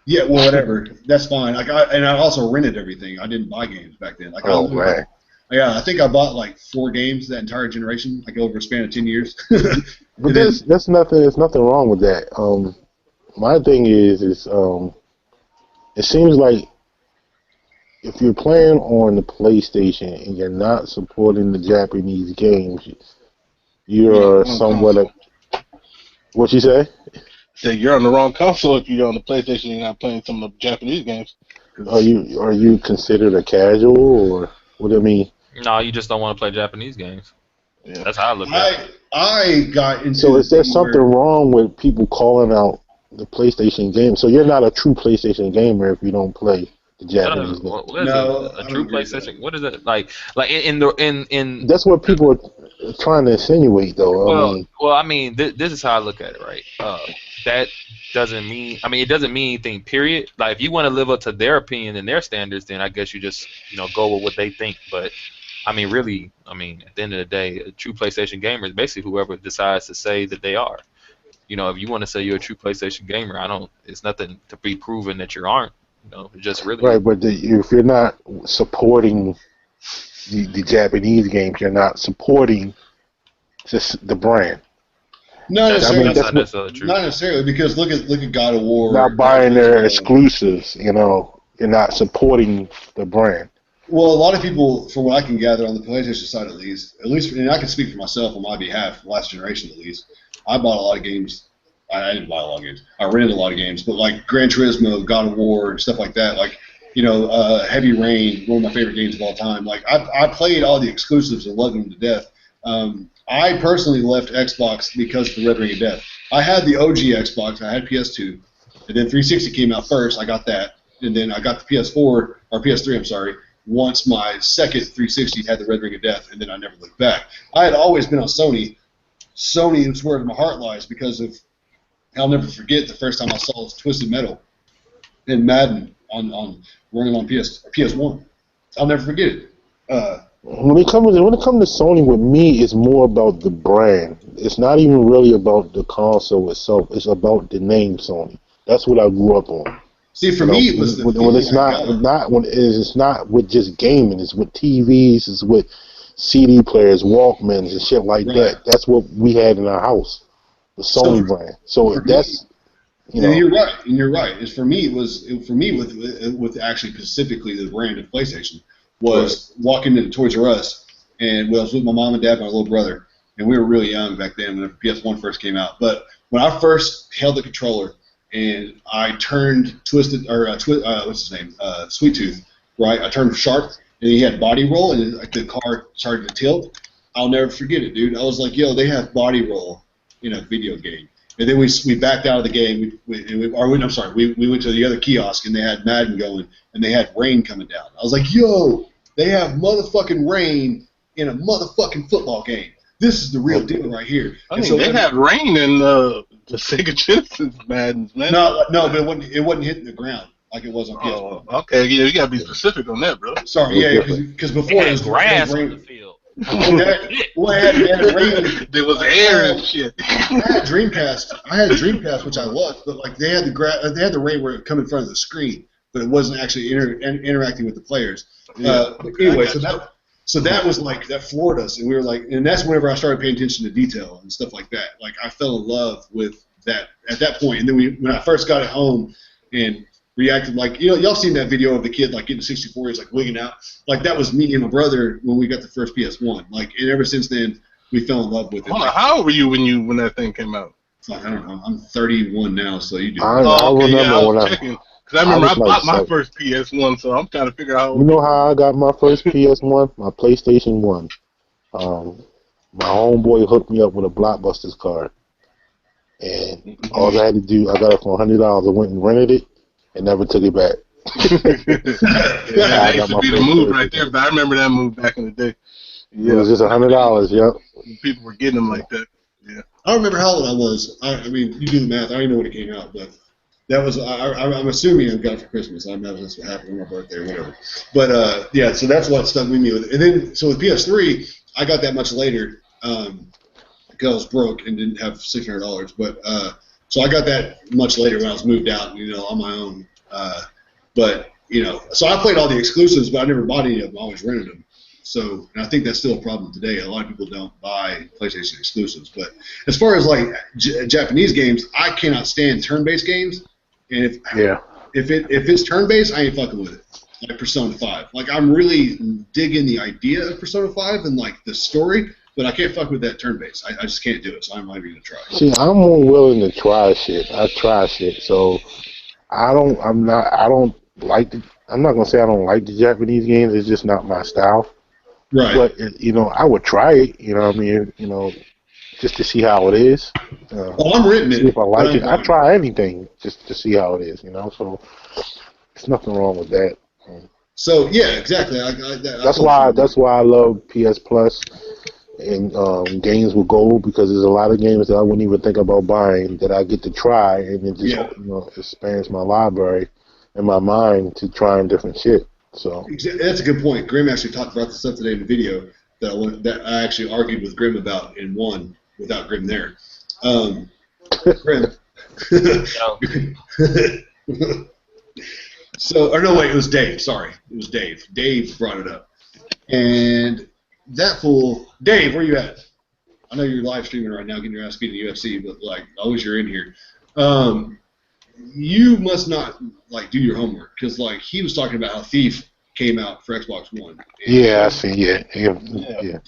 Whatever. That's fine. I also rented everything. I didn't buy games back then. Man. Yeah, I think I bought like 4 games that entire generation, like over a span of 10 years. But that's nothing. There's nothing wrong with that. My thing is it seems like if you're playing on the PlayStation and you're not supporting the Japanese games, you're somewhat. What you say? Say you're on the wrong console if you're on the PlayStation and you're not playing some of the Japanese games. Are you considered a casual, or what do you mean? No, you just don't want to play Japanese games. Yeah. That's how I look at it. I got into. So is there something wrong with people calling out the PlayStation game? So you're not a true PlayStation gamer if you don't play the Japanese game. What is a true PlayStation? What is it like? Like in That's what people are trying to insinuate, though. I mean, this is how I look at it, right? That doesn't mean. I mean, it doesn't mean anything. Period. Like, if you want to live up to their opinion and their standards, then I guess you just go with what they think. But I mean, really, at the end of the day, a true PlayStation gamer is basically whoever decides to say that they are. If you want to say you're a true PlayStation gamer, it's nothing to be proven that you aren't. It's just really right. But if you're not supporting the Japanese games, you're not supporting just the brand. Not necessarily. That's not necessarily true. Not necessarily, because look at God of War. Not buying their exclusives. You're not supporting the brand. Well, a lot of people, from what I can gather on the PlayStation side at least, and I can speak for myself on my behalf, last generation at least, I bought a lot of games. I didn't buy a lot of games. I rented a lot of games, but like Gran Turismo, God of War, and stuff like that. Like, Heavy Rain, one of my favorite games of all time. Like, I played all the exclusives and loved them to death. I personally left Xbox because of the Red Ring of Death. I had the OG Xbox. I had PS2, and then 360 came out first. I got that, and then I got the PS4 or PS3. I'm sorry. Once my second 360 had the Red Ring of Death, and then I never looked back. I had always been on Sony. Sony is where my heart lies because of. I'll never forget the first time I saw Twisted Metal in Madden on running on PS1. I'll never forget it. When it comes to Sony, with me, it's more about the brand. It's not even really about the console itself. It's about the name Sony. That's what I grew up on. See, for me, it was when it's not with just gaming. It's with TVs. It's with CD players, Walkmans, and shit like that. That's what we had in our house. The Sony brand. So that's And you're right. It's for me. With actually specifically the brand of PlayStation was walking into Toys R Us, and I was with my mom and dad and my little brother, and we were really young back then when the PS1 first came out. But when I first held the controller and I turned what's his name, Sweet Tooth, right? I turned sharp, and he had body roll, and the car started to tilt. I'll never forget it, dude. I was like, yo, they have body roll in a video game. And then we backed out of the game. We went to the other kiosk, and they had Madden going, and they had rain coming down. I was like, yo, they have motherfucking rain in a motherfucking football game. This is the real deal right here. They had rain in the Sega Genesis Maddens, man. No, but it wasn't hitting the ground like it was on PS1. Oh, okay, yeah, you gotta be specific on that, bro. Sorry, yeah, because before it was grass on the field. It had rain. There was air and shit. I had Dreamcast, which I loved, but like they had the rain where it come in front of the screen, but it wasn't actually interacting with the players. Anyway, so that was like that floored us, and we were like, and that's whenever I started paying attention to detail and stuff like that. Like I fell in love with that at that point, and then when I first got it home and reacted like, y'all seen that video of the kid like getting 64, he's like wigging out. Like that was me and my brother when we got the first PS1. Like, and ever since then we fell in love with it. Hold on, how old were you when that thing came out? I don't know. I'm 31 now, so you do. I remember when because I remember I bought my first PS1, so I'm trying to figure out. You know how I got my first PS1? My PlayStation 1. My homeboy hooked me up with a Blockbusters card, and all I had to do, I got it for $100. I went and rented it. And never took it back. That used to be the move right there, but I remember that move back in the day. Yeah. It was just $100, yep. People were getting them like that. Yeah. I don't remember how old I was. I mean, you do the math. I don't even know when it came out, but that was. I'm assuming I got it for Christmas. I imagine that's what happened on my birthday or whatever. But yeah, so that's what stuck with me with it. And then, so with PS3, I got that much later because I was broke and didn't have $600. But so I got that much later when I was moved out, on my own. But so I played all the exclusives, but I never bought any of them. I always rented them. So, and I think that's still a problem today. A lot of people don't buy PlayStation exclusives. But as far as like Japanese games, I cannot stand turn-based games. And if it's turn-based, I ain't fucking with it. Like Persona 5. Like I'm really digging the idea of Persona 5 and like the story, but I can't fuck with that turn-based. I just can't do it. So I'm not even gonna try. See, I'm more willing to try shit. I try shit. So I'm not gonna say I don't like the Japanese games. It's just not my style. Right. But I would try it. You know what I mean? Just to see how it is. I'm written See it. if I like it. I try anything just to see how it is. So there's nothing wrong with that. So yeah, exactly. That's why I love PS Plus and games with gold, because there's a lot of games that I wouldn't even think about buying that I get to try, and it just expands my library and my mind to trying different shit. So that's a good point. Grim actually talked about this stuff today in the video that I actually argued with Grim about and won without Grim there. Grim. So, or no, wait, it was Dave. Sorry, it was Dave. Dave brought it up, and that fool, Dave, where you at? I know you're live streaming right now, getting your ass beat in the UFC, but like, I wish you're in here. You must not like do your homework, because like he was talking about how Thief came out for Xbox One. Yeah, I see. Yeah.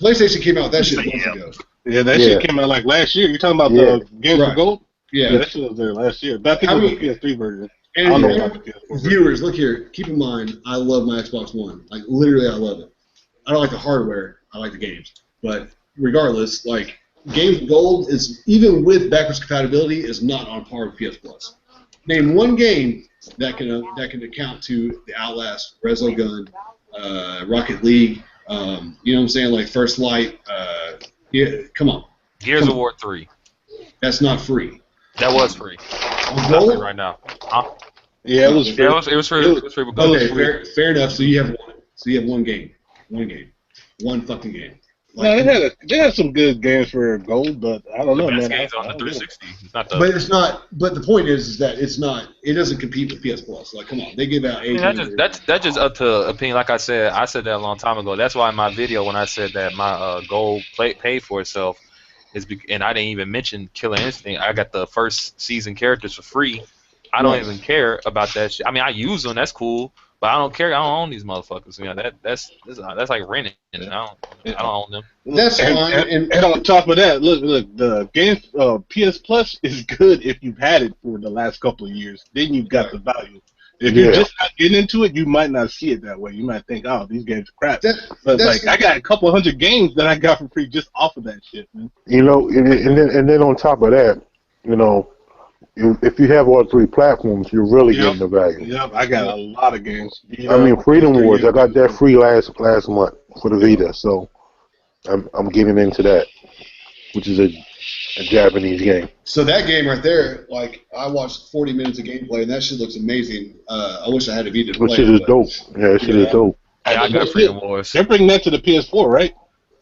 PlayStation came out with that shit months ago. Yeah, that shit came out like last year. You talking about the Games for Gold? Yeah, that shit was there last year. But I think it was the PS3 version. And I don't know about the PS4 viewers, look here. Keep in mind, I love my Xbox One. Like literally, I love it. I don't like the hardware. I like the games. But regardless, like Games with Gold is, even with backwards compatibility, is not on par with PS Plus. Name one game that can account to the Outlast, Resogun, Rocket League. You know what I'm saying? Like First Light. Come on. Gears of War 3. That's not free. That was free. On Gold? Right now. Huh? Yeah, it was free. Yeah, it was free. It was free with Gold. Okay, fair enough. So you have one. So you have one game. One fucking game. Like, no, they had some good games for Gold, but I don't know, man. Games on the 360. Not the, but it's not. But the point is that it's not. It doesn't compete with PS Plus. Like, come on, they give out. That's just up to opinion. Like I said that a long time ago. That's why in my video when I said that my Gold paid for itself and I didn't even mention Killer Instinct. I got the first season characters for free. I don't even care about that shit. I mean, I use them. That's cool. But I don't care. I don't own these motherfuckers. That's like renting. I don't own them. That's fine. And on top of that, look, the game PS Plus is good if you've had it for the last couple of years. Then you've got the value. If you're just not getting into it, you might not see it that way. You might think, oh, these games are crap. But like, I got a couple hundred games that I got for free just off of that shit, man. And then on top of that, if you have all three platforms, you're really getting the value. Yep, I got a lot of games. I mean, Freedom Wars, I got that free last month for the Vita, so I'm getting into that, which is a Japanese game. So that game right there, like, I watched 40 minutes of gameplay, and that shit looks amazing. I wish I had a Vita to play. That shit is dope. Yeah, that shit is dope. Yeah, I got Freedom Wars. They're bringing that to the PS4, right?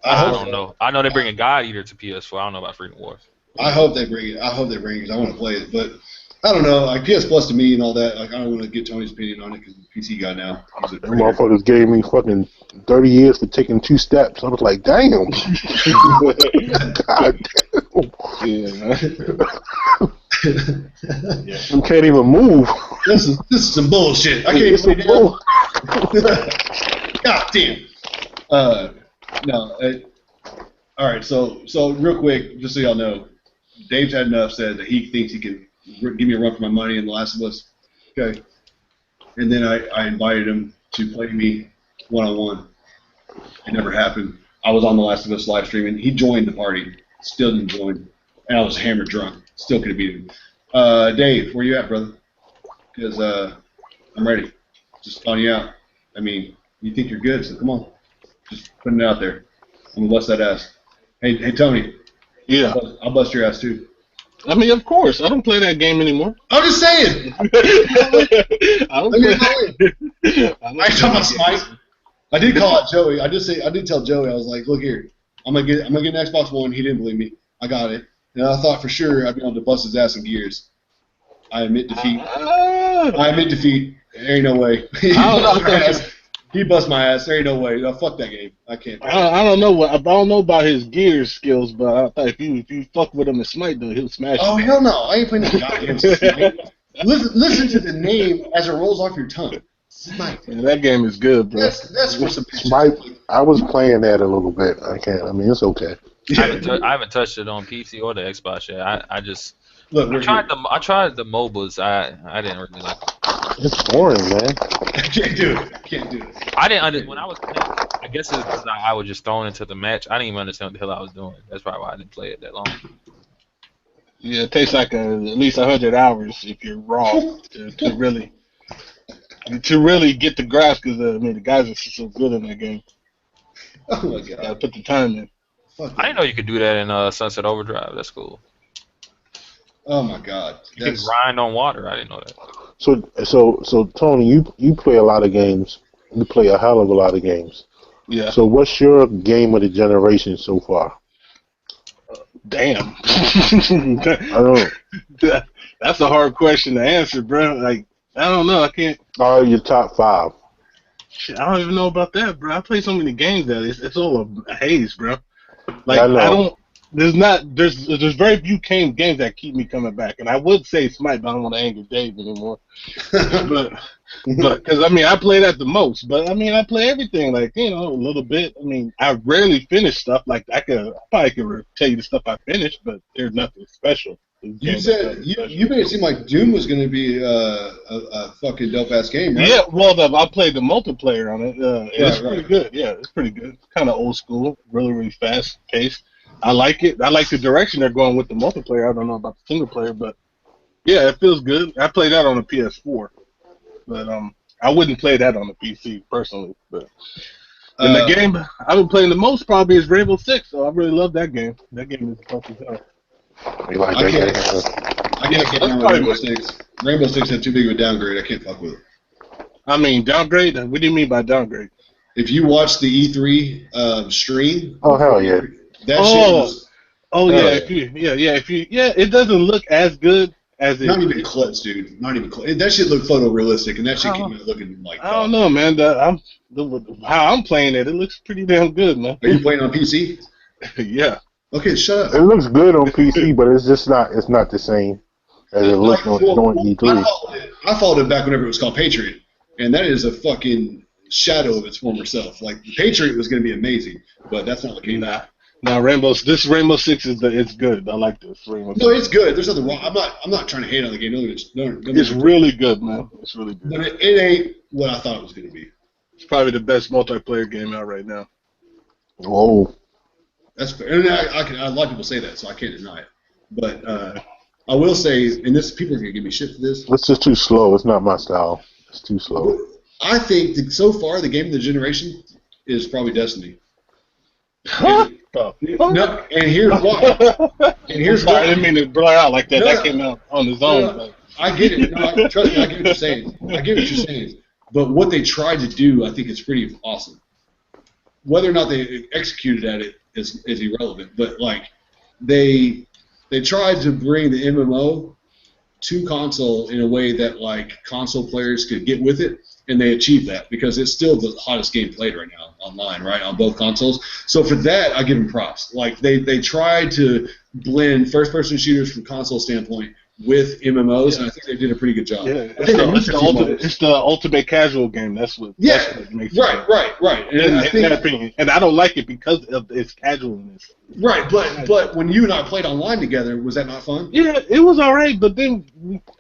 I don't know. I know they're bringing God Eater to PS4. I don't know about Freedom Wars. I hope they bring it. Because I want to play it. But I don't know. Like PS Plus to me and all that. Like I don't want to get Tony's opinion on it because he's a PC guy now. That motherfuckers gave me fucking 30 years for taking 2 steps. I was like, damn. God damn. You can't even move. This is some bullshit. I can't even God damn. No. All right, so real quick, just so y'all know, Dave's had enough. Said that he thinks he can give me a run for my money in The Last of Us. Okay, and then I invited him to play me one-on-one. It never happened. I was on The Last of Us live streaming. He joined the party, still didn't join, and I was hammered drunk. Still could have beat him. Dave, where you at, brother? Because I'm ready. Just calling you out. I mean, you think you're good, so come on. Just putting it out there. I'm gonna bust that ass. Hey, Tony. Yeah. I'll bust your ass too. I mean, of course. I don't play that game anymore. I'm just saying. I don't play. I ain't talking about Smite. I did call out Joey. I did tell Joey. I was like, look here. I'm gonna get an Xbox One. He didn't believe me. I got it. And I thought for sure I'd be able to bust his ass in Gears. I admit defeat. There ain't no way. I don't know. He bust my ass. There ain't no way. No, fuck that game. I can't. I don't know I don't know about his gear skills, but I thought if you fuck with him in Smite, though, he'll smash you. Oh hell no! I ain't playing no goddamn Smite. Listen to the name as it rolls off your tongue. Smite. Man, that game is good, bro. That's for some Smite. I was playing that a little bit. I mean, it's okay. I haven't touched it on PC or the Xbox yet. I just Look, I tried the MOBAs. I didn't really like it. It's boring, man. I can't do it. Can't do it. I didn't when I was playing. I guess it's because I was just thrown into the match. I didn't even understand what the hell I was doing. That's probably why I didn't play it that long. Yeah, it takes like at least 100 hours if you're raw to really get the grasp. Because I mean, the guys are so good in that game. Oh my god! Gotta put the time in. I didn't know you could do that in Sunset Overdrive. That's cool. Oh my god! You can grind on water. I didn't know that. So Tony, you play a lot of games. You play a hell of a lot of games. Yeah. So what's your game of the generation so far? Damn. I don't know. That's a hard question to answer, bro. Like, I don't know. I can't. Your top 5. Shit, I don't even know about that, bro. I play so many games that it's all a haze, bro. Like, I know. I don't. There's very few games that keep me coming back, and I would say Smite, but I don't want to anger Dave anymore. but because I mean I play that the most, but I mean I play everything like a little bit. I mean I rarely finish stuff like I probably could tell you the stuff I finished, but there's nothing special. You said you made it seem like Doom was going to be a fucking dope ass game, right? Yeah, well I played the multiplayer on it. It's right. pretty good. Yeah, it's pretty good. It's kind of old school, really fast paced. I like it. I like the direction they're going with the multiplayer. I don't know about the single player, but yeah, it feels good. I play that on the PS4, but I wouldn't play that on the PC personally. But in the game I've been playing the most probably is Rainbow Six, so I really love that game. That game is tough as hell. You like I that can't get down with Rainbow Six. Rainbow Six had too big of a downgrade. I can't fuck with it. I mean, downgrade? What do you mean by downgrade? If you watch the E3 stream, Oh hell yeah! that shit was it doesn't look as good as it. not even close, dude. Not even close. That shit looked photorealistic, and that shit came out looking like. I don't know, man. How I'm playing it looks pretty damn good, man. Are you playing on PC? Yeah. Okay, shut up. It looks good on PC, but it's just not. It's not the same as it looked on E3. I followed it back whenever it was called Patriot, and that is a fucking shadow of its former self. Like the Patriot was going to be amazing, but that's not the case. Now Rainbow Six it's good. I like this Rainbow. No, it's good. There's nothing wrong. I'm not trying to hate on the game. It's really good, man. It's really good. But it ain't what I thought it was going to be. It's probably the best multiplayer game out right now. Whoa. That's fair. And a lot of people say that, so I can't deny it. But I will say, and people are going to give me shit for this. It's just too slow. It's not my style. It's too slow. I think that so far the game of the generation is probably Destiny. Huh? No, and here's why. And here's why. I didn't mean to blur out like that. No, that came out on its own. No, I get it. No, trust me, I get what you're saying. But what they tried to do, I think, is pretty awesome. Whether or not they executed at it is irrelevant. But like, they tried to bring the MMO to console in a way that like console players could get with it. And they achieved that because it's still the hottest game played right now online, right, on both consoles. So for that, I give them props. Like they tried to blend first-person shooters from console standpoint with MMOs, and I think they did a pretty good job. Yeah, it's the ultimate casual game. That's what. Yeah, that's what makes right. In my opinion, and I don't like it because of its casualness. Right, but when you and I played online together, was that not fun? Yeah, it was all right, but then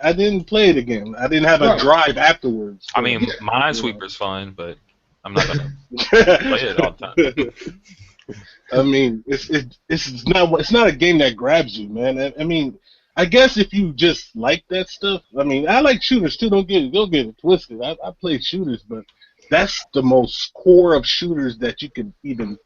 I didn't play it again. I didn't have a drive afterwards. I mean, Minesweeper's fun, but I'm not gonna play it all the time. I mean, it's not a game that grabs you, man. I mean, I guess if you just like that stuff, I mean, I like shooters too. Don't get it twisted. I play shooters, but that's the most core of shooters that you can even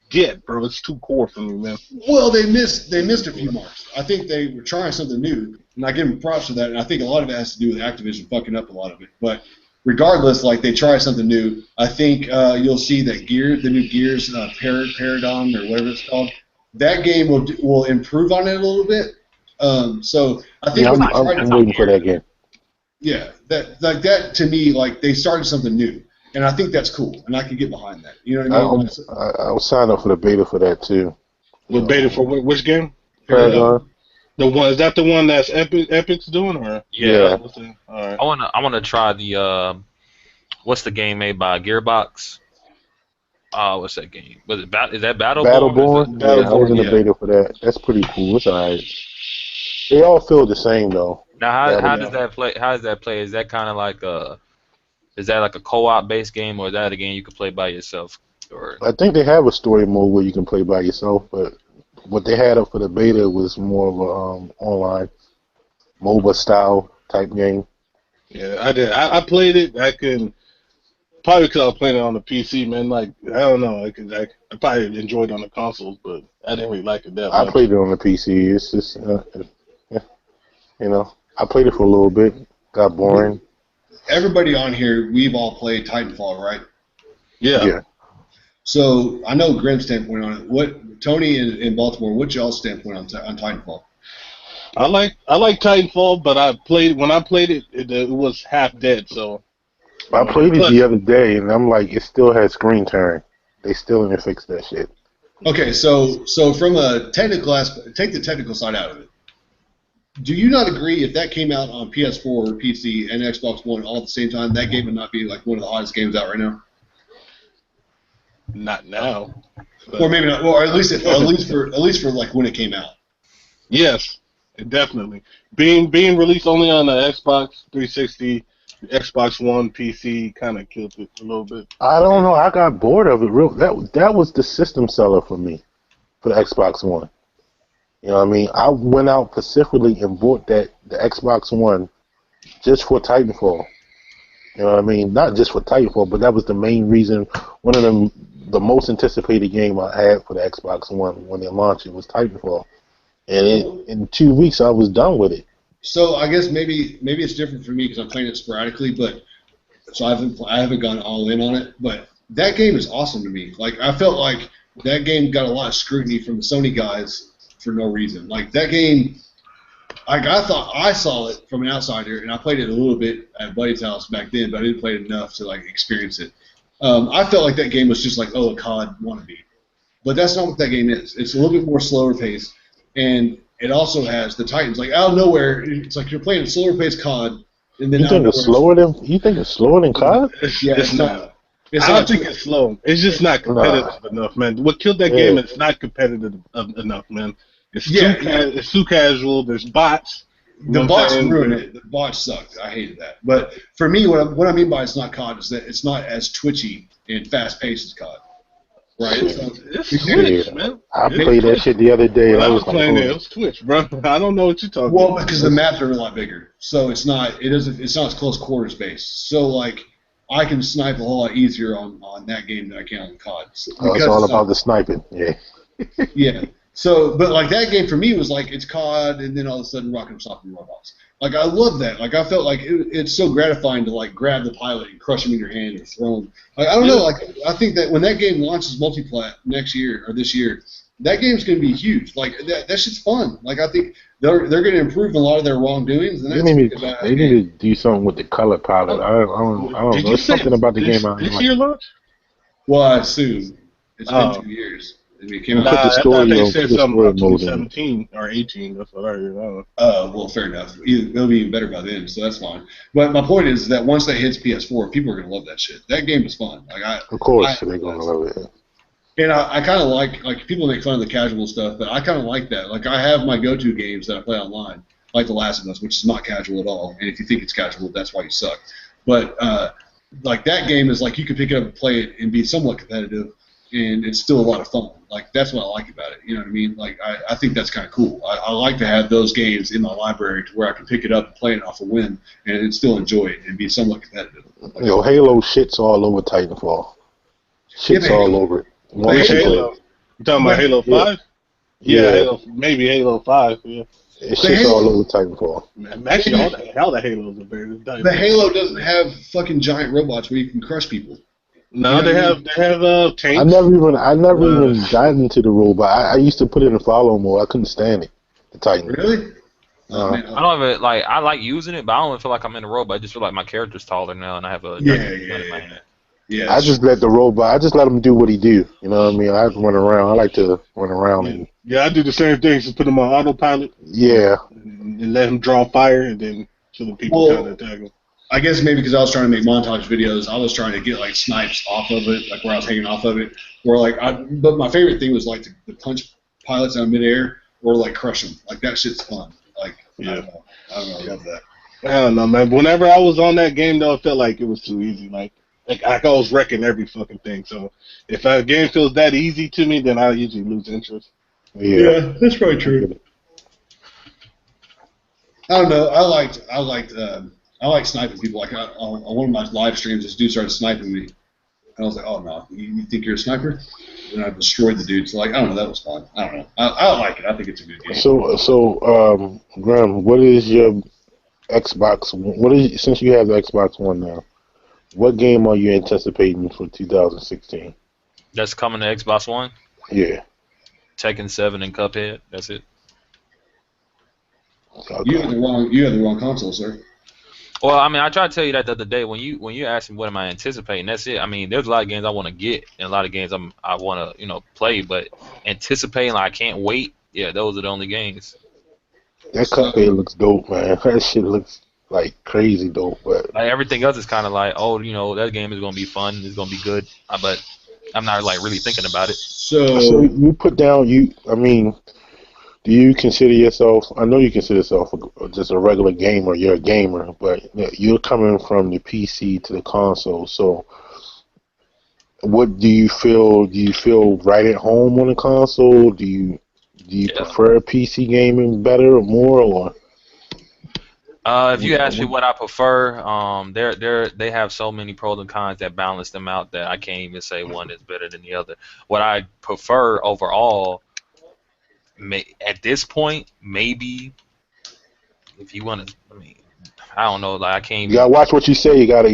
get, bro. It's too core for me, man. Well, they missed a few marks. I think they were trying something new, and I give them props for that. And I think a lot of it has to do with Activision fucking up a lot of it. But regardless, like they try something new. I think you'll see that the new Gears Paragon or whatever it's called, that game will improve on it a little bit. So I think I'm waiting for that game. Yeah, that to me, like they started something new, And I think that's cool, and I can get behind that. You know what I mean? I was signed up for the beta for that too. With beta for which game? Paragon. The one, is that the one that's Epic's doing, or Yeah. All right. I wanna try the what's the game made by Gearbox? What's that game? Was it is that Battleborn? Yeah, I was in the beta for that. That's pretty cool. It's alright. They all feel the same though. Now how does that play? How does that play? Is that kind of like is that like a co-op based game, or is that a game you can play by yourself? Or I think they have a story mode where you can play by yourself, but what they had up for the beta was more of a online MOBA style type game. Yeah, I did. I played it. I can probably because I was playing it on the PC, man. Like I don't know, I probably enjoyed it on the consoles, but I didn't really like it that much. I played it on the PC. It's just, I played it for a little bit. Got boring. Everybody on here, we've all played Titanfall, right? Yeah. So I know Grim's standpoint on it. What Tony in Baltimore? What's y'all's standpoint on Titanfall? I like Titanfall, but when I played it, it was half dead. So I played it the other day, and I'm like, it still has screen turn. They still didn't fix that shit. Okay, so from a technical aspect, take the technical side out of it. Do you not agree if that came out on PS4 or PC and Xbox One all at the same time, that game would not be like one of the hottest games out right now? Not now. Or maybe not. Or at least for like when it came out. Yes, definitely. Being released only on the Xbox 360, Xbox One, PC kind of killed it a little bit. I don't know. I got bored of it. That was the system seller for me, for the Xbox One. You know what I mean? I went out specifically and bought the Xbox One just for Titanfall. You know what I mean? Not just for Titanfall, but that was the main reason. One of the most anticipated game I had for the Xbox One when they launched it was Titanfall. And in 2 weeks, I was done with it. So I guess maybe it's different for me because I'm playing it sporadically, but so I haven't gone all in on it. But that game is awesome to me. Like I felt like that game got a lot of scrutiny from the Sony guys for no reason. Like that game, like I thought I saw it from an outsider, and I played it a little bit at Buddy's house back then, but I didn't play it enough to like experience it. I felt like that game was just like, a COD wannabe, but that's not what that game is. It's a little bit more slower paced, and it also has the Titans. Like out of nowhere, it's like you're playing a slower paced COD, and then you think it's slower than COD? Yeah, it's not. I don't think it's slow. It's just not competitive enough, man. What killed that game is not competitive enough, man. It's too casual. There's bots. The bots ruined it. The bots sucked. I hated that. But for me, what I mean by it's not COD is that it's not as twitchy and fast paced as COD. Right? So, it's Twitch, man. I played that shit the other day. When I was playing it was Twitch, bro. I don't know what you're talking about. Well, because the maps are a lot bigger, so it's not as close quarters based. So like I can snipe a whole lot easier on that game than I can on COD. It's all about the sniping. Yeah. Yeah. So, but like that game for me was like it's COD, and then all of a sudden Rocket and Stopping Robots. Like I love that. Like I felt like it's so gratifying to like grab the pilot and crush him in your hand and throw him. Like I don't know. Like I think that when that game launches multiplat next year or this year, that game's going to be huge. Like that shit's fun. Like I think they're going to improve a lot of their wrongdoings. And they need to do something with the color palette. I don't know. There's something about the game. This year launch? Well, I assume it's been 2 years. It came out. I thought they said something about 2017 or 18. That's what I heard. Well, fair enough. It'll be even better by then, so that's fine. But my point is that once that hits PS4, people are going to love that shit. That game is fun. Of course, they're going to love it. And I kind of like people make fun of the casual stuff, but I kind of like that. Like I have my go-to games that I play online, like The Last of Us, which is not casual at all. And if you think it's casual, that's why you suck. But like that game is like you can pick it up and play it and be somewhat competitive, and it's still a lot of fun. Like that's what I like about it. You know what I mean? Like I think that's kind of cool. I like to have those games in my library to where I can pick it up and play it off a whim and still enjoy it and be somewhat competitive. Halo shits all over Titanfall. Shits all over it. Halo. You talking about Halo 5? Yeah, maybe Halo 5. Yeah. It's shits all over Titanfall. Man, actually, all the Halos are better than Titanfall. The Halo doesn't have fucking giant robots where you can crush people. No, they have tanks. I never even got into the robot. I used to put it in follow mode. I couldn't stand it. The Titan. Really? I don't even like. I like using it, but I don't even feel like I'm in a robot. I just feel like my character's taller now, and I have a in my hand. Yeah, I just let the robot. I just let him do what he do. You know what I mean? I run around. I like to run around and Yeah, I do the same thing. Just put him on autopilot. yeah. And let him draw fire, and then so the people kind of attack him. I guess maybe because I was trying to make montage videos, I was trying to get like snipes off of it, like where I was hanging off of it. But my favorite thing was like to punch pilots out of midair or like crush them. Like that shit's fun. Like Yeah. I don't know, I love that. I don't know, man. Whenever I was on that game, though, it felt like it was too easy. Like I was wrecking every fucking thing. So if a game feels that easy to me, then I usually lose interest. Yeah, that's probably true. I don't know. I like sniping people. Like on one of my live streams, this dude started sniping me, and I was like, "Oh no, you think you're a sniper?" And I destroyed the dude. So like, I don't know. That was fun. I don't know. I like it. I think it's a good game. So, Graham, what is your Xbox? Since you have the Xbox One now? What game are you anticipating for 2016? That's coming to Xbox One. Yeah. Tekken 7 and Cuphead. That's it. Okay. You have the wrong console, sir. Well, I mean, I tried to tell you that the other day when you asked me what am I anticipating. That's it. I mean, there's a lot of games I want to get and a lot of games I want to play, but anticipating like I can't wait. Yeah, those are the only games. That Cuphead looks dope, man. That shit looks like crazy dope, but like everything else is kind of like, oh, that game is gonna be fun. It's gonna be good, but I'm not like really thinking about it. So you put down I mean, do you consider yourself? I know you consider yourself just a regular gamer. You're a gamer, but you're coming from the PC to the console. So, what do you feel? Do you feel right at home on the console? Do you prefer PC gaming better or more? Or if you ask me what I prefer, they have so many pros and cons that balance them out that I can't even say one is better than the other. What I prefer overall. At this point, maybe if you want to, I mean, I don't know. Like I can't. You gotta watch what you say. You got the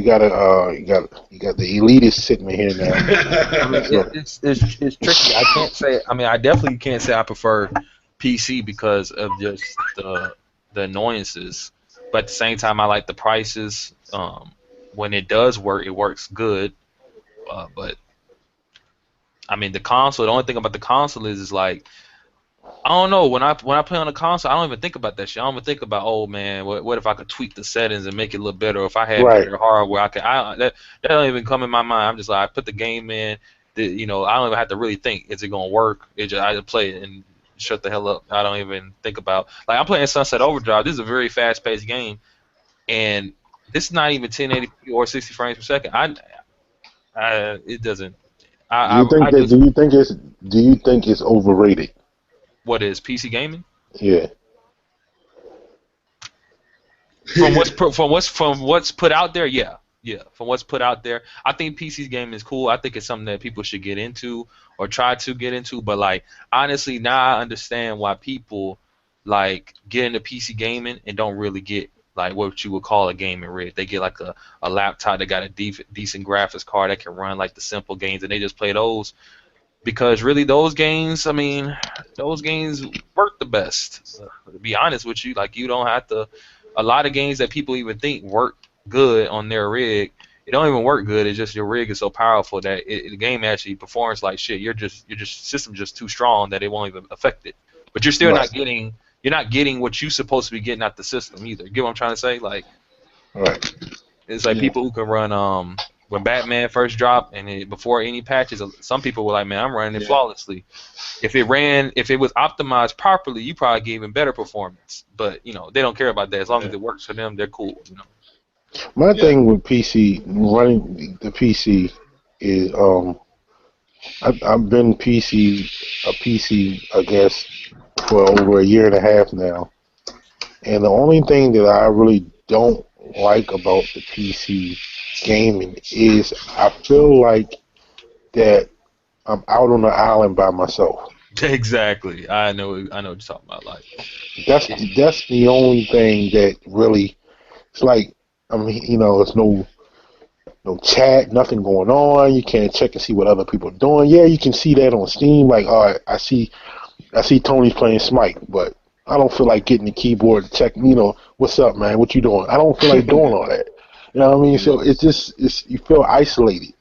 elitist sitting here now. I mean, it's tricky. I can't say. I mean, I definitely can't say I prefer PC because of just the annoyances. But at the same time, I like the prices. When it does work, it works good. But I mean, the console. The only thing about the console is like. I don't know. When I play on the console, I don't even think about that shit. I don't even think about, oh man, what if I could tweak the settings and make it look better? Or if I had better hardware, that don't even come in my mind. I'm just like, I put the game in. I don't even have to really think. Is it gonna work? I just play it and shut the hell up. I don't even think about. Like I'm playing Sunset Overdrive. This is a very fast-paced game, and this is not even 1080p or 60 frames per second. It doesn't. Do you think it's overrated? What is PC gaming? Yeah. From what's put out there, yeah. From what's put out there, I think PC gaming is cool. I think it's something that people should get into or try to get into. But like honestly, now I understand why people like get into PC gaming and don't really get like what you would call a gaming rig. They get like a laptop that got a decent graphics card that can run like the simple games, and they just play those. Because really, those games, I mean, those games work the best. To be honest with you, like you don't have to. A lot of games that people even think work good on their rig, it don't even work good. It's just your rig is so powerful that the game actually performs like shit. Your system's just too strong that it won't even affect it. But you're still not getting. You're not getting what you're supposed to be getting out the system either. Get what I'm trying to say? Like, it's like people who can run when Batman first dropped and before any patches, some people were like, "Man, I'm running it flawlessly." If it was optimized properly, you probably get even better performance. But they don't care about that. As long as it works for them, they're cool. My thing with PC running the PC is I've been a PC I guess for over a year and a half now, and the only thing that I really don't like about the PC gaming is I feel like that I'm out on the island by myself. Exactly. I know what you're talking about. Like that's the only thing that really. It's like it's no chat, nothing going on. You can't check and see what other people are doing. Yeah, you can see that on Steam. Like, all right, I see Tony's playing Smite, but I don't feel like getting the keyboard to check. What's up, man? What you doing? I don't feel like doing all that. You know what I mean? So it's you feel isolated.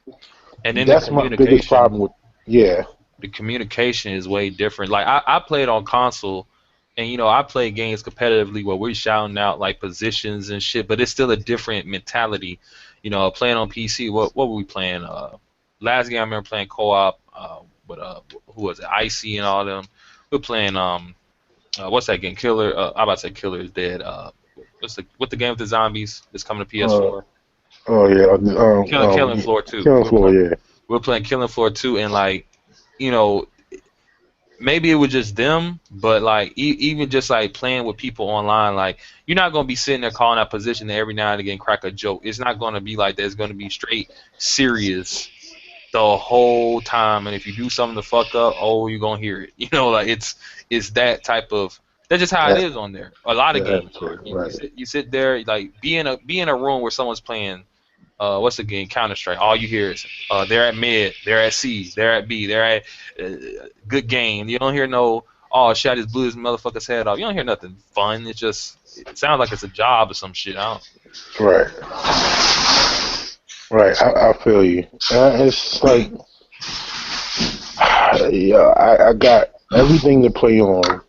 And then That's my biggest problem with. Yeah. the communication is way different. Like I played on console, and I play games competitively where we're shouting out like positions and shit, but it's still a different mentality. Playing on PC, what were we playing? Last game I remember playing co-op with who was it? Icy and all them. We're playing what's that game? Killer. I'm about to say Killer is dead. What's the game with the zombies that's coming to PS4? Oh yeah. Killing Floor 2. Killing Floor. Yeah. We're playing Killing Floor 2, and like you know maybe it was just them, but like even just like playing with people online, like you're not gonna be sitting there calling out position and every now and again crack a joke. It's not gonna be like that. It's gonna be straight serious the whole time. And if you do something to fuck up, oh, you're gonna hear it. Like it's that type of. That's just how it is on there. A lot of games are. You sit there, like be in a room where someone's playing. What's the game? Counter-Strike. All you hear is they're at mid, they're at C, they're at B, they're at good game. You don't hear no, oh shit, I just blew this motherfucker's head off. You don't hear nothing fun. It sounds like it's a job or some shit. Right. I feel you. It's like, yeah, I got everything to play on,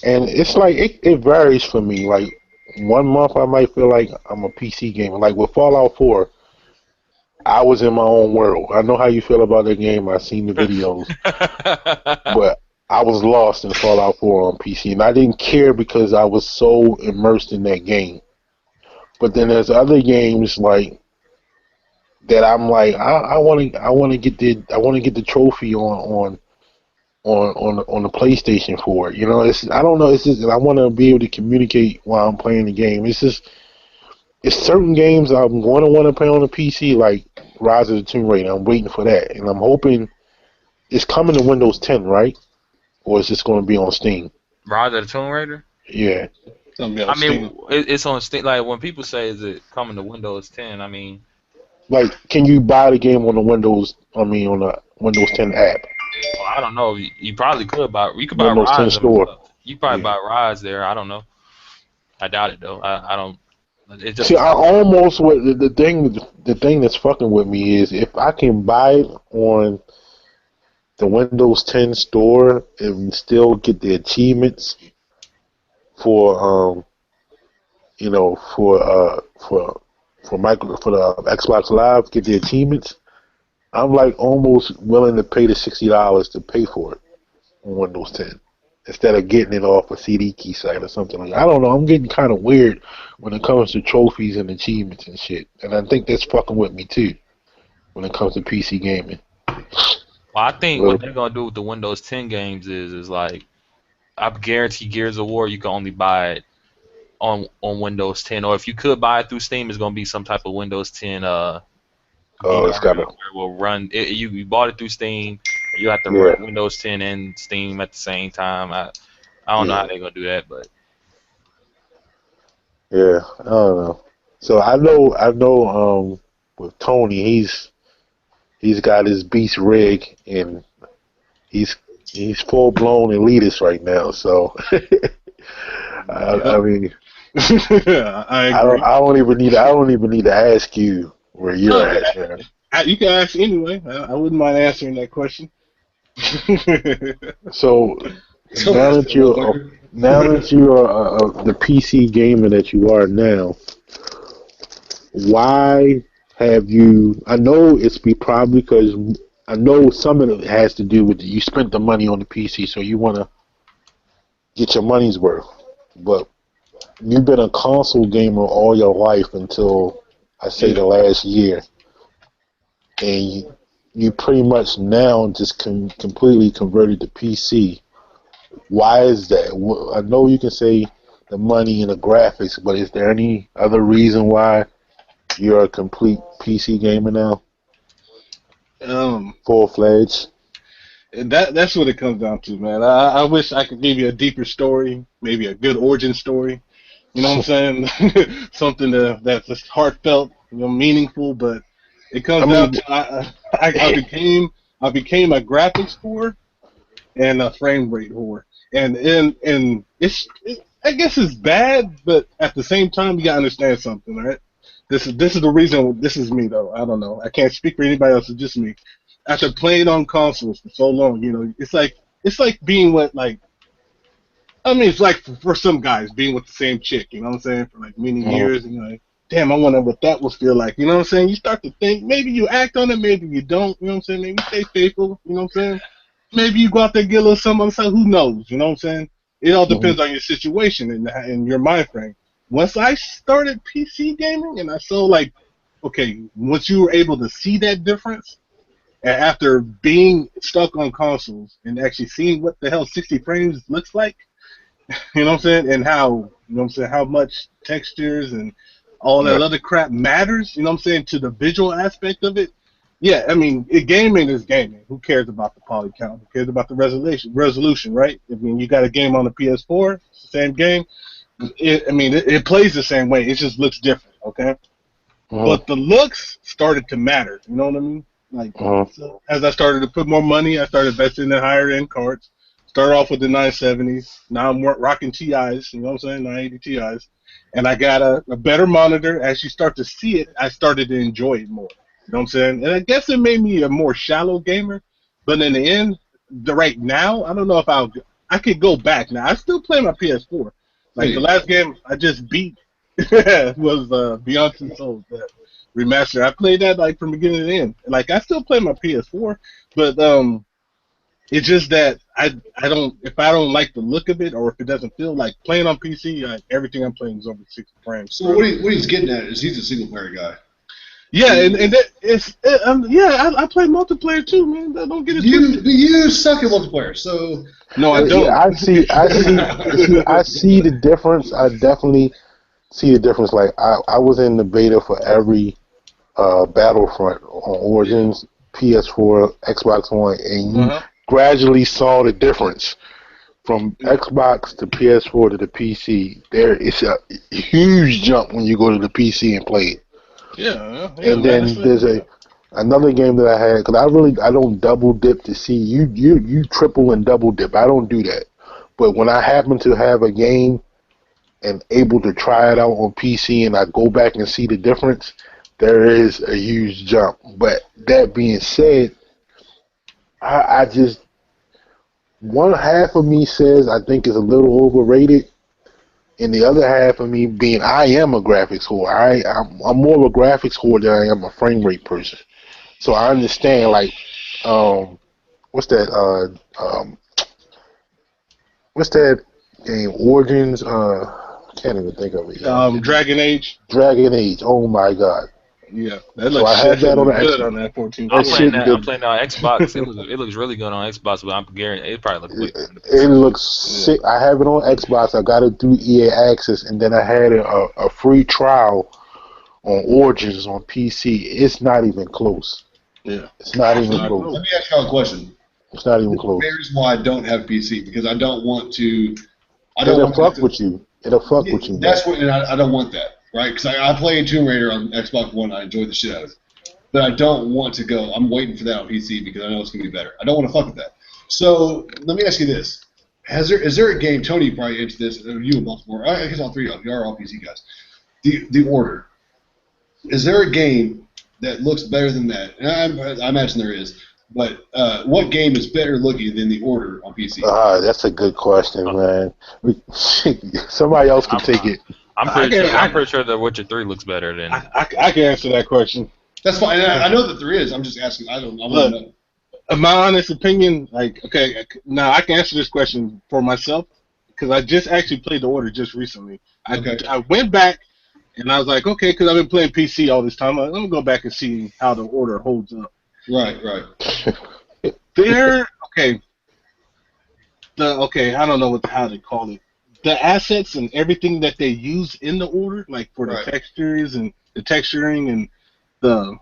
and it's like it varies for me. Like 1 month I might feel like I'm a PC gamer. Like with Fallout 4, I was in my own world. I know how you feel about that game. I've seen the videos. But I was lost in Fallout 4 on PC, and I didn't care because I was so immersed in that game. But then there's other games like that I'm like I want to get the trophy on the PlayStation for it. I don't know. It's just I want to be able to communicate while I'm playing the game. It's certain games I'm going to want to play on the PC, like Rise of the Tomb Raider. I'm waiting for that, and I'm hoping it's coming to Windows 10, right? Or is this going to be on Steam? Rise of the Tomb Raider? Yeah. I mean, it's on Steam. Like when people say, "Is it coming to Windows 10?" I mean, like, can you buy the game on the Windows? On the Windows 10 app. Well, I don't know. You probably could buy. You could buy Windows 10 Rise. store. You probably buy Rise there. I don't know. I doubt it though. I don't. It just See, I almost the thing that's fucking with me is if I can buy it on the Windows 10 store and still get the achievements for the Xbox Live, get the achievements, I'm like almost willing to pay the $60 to pay for it on Windows 10 instead of getting it off a CD key site or something like that. I don't know. I'm getting kind of weird when it comes to trophies and achievements and shit, and I think that's fucking with me too when it comes to PC gaming. Well, I think what they're gonna do with the Windows 10 games is like, I guarantee Gears of War you can only buy it on Windows 10, or if you could buy it through Steam, it's gonna be some type of Windows 10 it's got to. Will run. You bought it through Steam. You have to run Windows 10 and Steam at the same time. I don't know how they're gonna do that, but yeah, I don't know. So I know. With Tony, he's got his beast rig, and he's full blown elitist right now. So I mean, I don't even need to ask you where you're at. Man. You can ask anyway. I wouldn't mind answering that question. So now that you're the PC gamer that you are now, why have you? I know it's probably because I know some of it has to do with you spent the money on the PC, so you want to get your money's worth. But you've been a console gamer all your life until I say the last year, and you pretty much now just completely converted to PC. Why is that? I know you can say the money and the graphics, but is there any other reason why you're a complete PC gamer now? Full-fledged? That's what it comes down to, man. I wish I could give you a deeper story, maybe a good origin story. You know what I'm saying? Something that's just heartfelt, meaningful. But it comes down to I became a graphics whore and a frame rate whore, and I guess it's bad, but at the same time you gotta understand something, right? This is the reason. This is me though. I don't know. I can't speak for anybody else. It's just me. After playing on consoles for so long, it's like being with like. I mean, it's like for some guys being with the same chick. You know what I'm saying? For like many years, and you're like, damn, I wonder what that would feel like. You know what I'm saying? You start to think maybe you act on it, maybe you don't. You know what I'm saying? Maybe you stay faithful. You know what I'm saying? Maybe you go out there and get a little something on the side. Who knows? You know what I'm saying? It all depends on your situation and your mind frame. Once I started PC gaming and I saw like, okay, once you were able to see that difference, and after being stuck on consoles and actually seeing what the hell 60 frames looks like, you know what I'm saying, and how, you know what I'm saying, how much textures and all that other crap matters, you know what I'm saying, to the visual aspect of it. Yeah, I mean, gaming is gaming. Who cares about the poly count? Who cares about the resolution, right? I mean, you got a game on the PS4, it's the same game. It plays the same way. It just looks different, okay? But the looks started to matter. You know what I mean? Like, so as I started to put more money, I started investing in higher end cards. Started off with the 970s. Now I'm rocking TIs. You know what I'm saying? 980 TIs, and I got a better monitor. As you start to see it, I started to enjoy it more. You know what I'm saying? And I guess it made me a more shallow gamer. But in the end, right now, I don't know if I could go back. Now I still play my PS4. Like the last game I just beat was Beyond Two Souls, that remaster. I played that like from beginning to end. Like I still play my PS4, but it's just that I don't, if I don't like the look of it or if it doesn't feel like playing on PC, everything I'm playing is over 60 frames. So what he's getting at is he's a single player guy. Yeah, and I play multiplayer too, man. Don't get it twisted. You suck at multiplayer, so no, I don't. Yeah, I see the difference. I definitely see the difference. Like I was in the beta for every Battlefront on Origins, PS4, Xbox One, and you gradually saw the difference from Xbox to PS4 to the PC. There is a huge jump when you go to the PC and play it. Yeah, and then there's another game that I had, because I don't double dip to see you triple and double dip. I don't do that. But when I happen to have a game and able to try it out on PC and I go back and see the difference, there is a huge jump. But that being said, I just, one half of me says I think it's a little overrated. And the other half of me being, I am a graphics whore. I'm more of a graphics whore than I am a frame rate person. So I understand, like, what's that game? Origins? I can't even think of it. Dragon Age. Dragon Age. Oh my God. Yeah, that looks good on that 14. I'm playing that on Xbox. It looks really good on Xbox, but I'm guaranteed it probably looks good. It looks sick. I have it on Xbox. I got it through EA Access, and then I had a free trial on Origins on PC. It's not even close. Yeah, it's not even close. Let me ask you a question. It's not even close. The reason why I don't have PC, because I don't want to. It'll fuck with you. It'll fuck with you. That's what, and I don't want that. Right, because I play Tomb Raider on Xbox One. I enjoy the shit out of it, but I don't want to go. I'm waiting for that on PC because I know it's gonna be better. I don't want to fuck with that. So let me ask you this: is there a game? Tony probably into this. Or you and Baltimore. I guess all three of you are all PC guys. The Order. Is there a game that looks better than that? And I imagine there is. But what game is better looking than The Order on PC? That's a good question, man. Somebody else can take it. I'm pretty sure that Witcher 3 looks better than. I can answer that question. That's fine. I know that there is. I'm just asking. I want to know. In my honest opinion, okay, now I can answer this question for myself because I just actually played The Order just recently. I went back and I was like, okay, because I've been playing PC all this time. Let me go back and see how The Order holds up. Right. I don't know how to call it. The assets and everything that they use in The Order, like for the textures and the texturing and the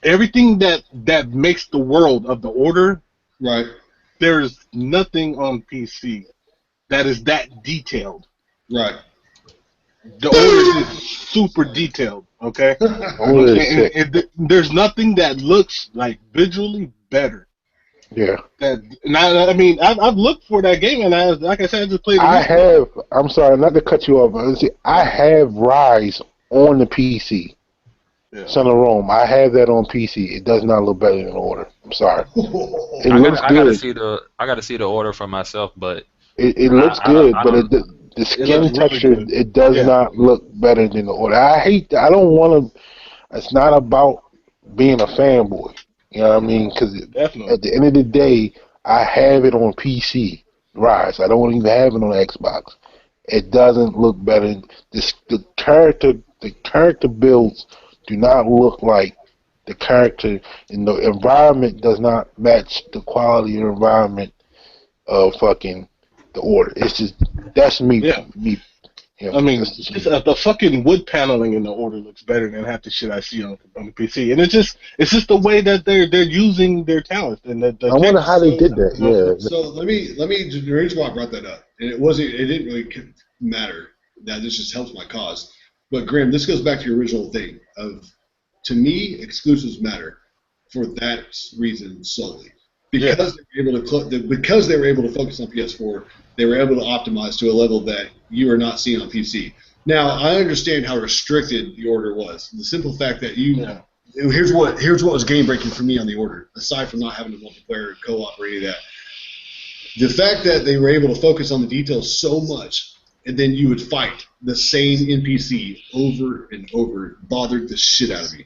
everything that makes the world of The Order, right? There's nothing on PC that is that detailed. Right. The Order is super detailed. Okay. And there's nothing that looks like visually better. Yeah. I've looked for that game, and like I said, I just played it. I'm sorry, not to cut you off, but I have Rise on the PC. Son of Rome. I have that on PC. It does not look better than the order. I'm sorry. It looks I gotta good. see the order for myself, but It looks good, I but don't. the It looks skin really texture, good. it does Yeah. not look better than the order. I hate. I don't want to. It's not about being a fanboy. You know what I mean? Because Definitely. at the end of the day, I have it on PC. Rise. I don't even have it on Xbox. It doesn't look better. The character builds do not look like the character, and the environment does not match the quality of environment of fucking the order. It's just that's me. Yeah. I mean, That's just just, me. the fucking wood paneling in the order looks better than half the shit I see on the PC, and it's just the way that they're using their talent and the I wonder text. how they So, did that. You know what I'm saying? Yeah, so let me. The reason why I brought that up, and it didn't really matter. That this just helps my cause. But Graham, this goes back to your original thing of, to me, exclusives matter for that reason solely. Yeah. Because they were able to because they were able to focus on PS4, they were able to optimize to a level that you are not seeing on PC. Now, I understand how restricted the order was. The simple fact that Yeah. here's what was game breaking for me on the order, aside from not having a multiplayer co-op or any of that. The fact that they were able to focus on the details so much, and then you would fight the same NPC over and over, bothered the shit out of me.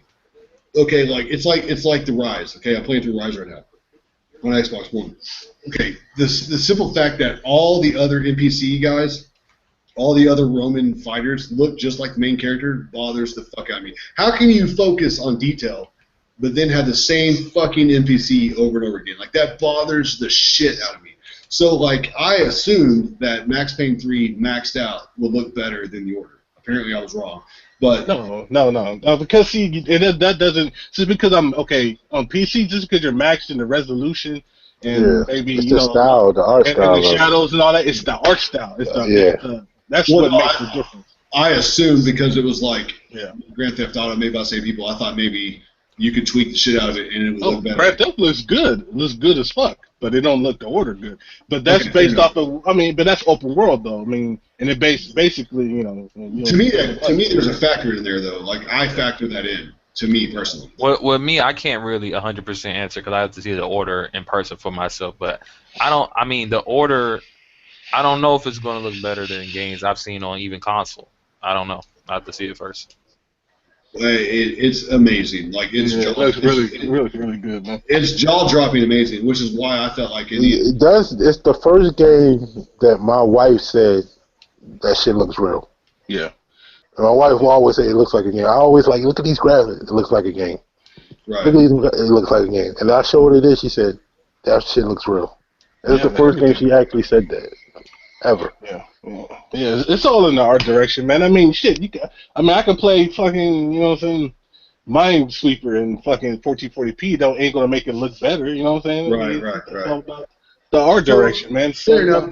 Okay, it's like the Rise. Okay, I'm playing through Rise right now on Xbox One. Okay, the simple fact that all the other NPC guys, all the other Roman fighters look just like the main character bothers the fuck out of me. How can you focus on detail, but then have the same fucking NPC over and over again? Like, that bothers the shit out of me. So, like, I assumed that Max Payne 3 maxed out would look better than the Order. Apparently, I was wrong. But No. Because see, that doesn't. Just because I'm okay on PC, just because you're maxed in the resolution yeah. and maybe It's the style, the art and the style of shadows and all that, it's the art style. yeah. That's well, what no, makes the difference. I assumed because it was like Yeah. Grand Theft Auto made by the same people, I thought maybe you could tweak the shit out of it and it would Oh, look better. Grand Theft looks good. It looks good as fuck, but it don't look the order good. But that's Okay, fair based enough. off of. I mean, but that's open world though. I mean, and it basically, To me, there's a factor in there though. Like, I factor that in. To me personally. With me, I can't really 100% answer because I have to see the order in person for myself. But I don't. I mean, the order. I don't know if it's going to look better than games I've seen on even console. I don't know. I have to see it first. It's amazing. Like, it's yeah, it looks really good, man. it's jaw dropping amazing, which is why I felt like It does. It's the first game that my wife said that shit looks real. Yeah. And my wife will always say it looks like a game. I always like, look at these graphics. It looks like a game. right. Look at these. It looks like a game. And I showed her this. She said that shit looks real. It's the first game she actually said that ever. Yeah. It's all in the art direction, man. I mean, shit. I can play fucking, you know what I'm saying, Minesweeper in fucking 1440p. That ain't gonna make it look better. You know what I'm saying? Right. It's all about the art direction, man. Fair enough,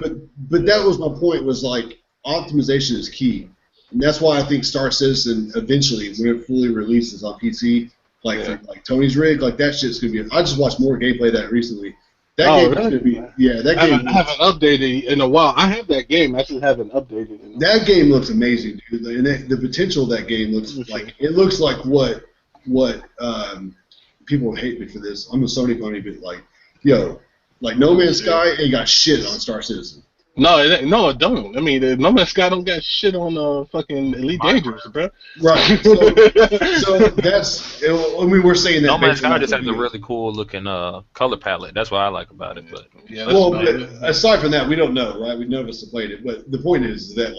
but that was my point. Was like, optimization is key, and that's why I think Star Citizen eventually, when it fully releases on PC, like Tony's Rig, like that shit's gonna be. I just watched more gameplay of that recently. That game is gonna be, that game. I haven't updated in a while. I have that game. I just haven't updated it. That game looks amazing, dude. And the potential of that game looks like what people would hate me for this. I'm a Sony pony, but like No Man's Sky ain't got shit on Star Citizen. No, it don't. I mean, No Man's Sky don't got shit on fucking Elite Dangerous, bro. Right. So that's. I mean, we're saying that. No Man's based on Sky just what has a we- really cool looking color palette. That's what I like about it. But Yeah, Well, but aside from that, we don't know, right? We none of us have played it, but the point is that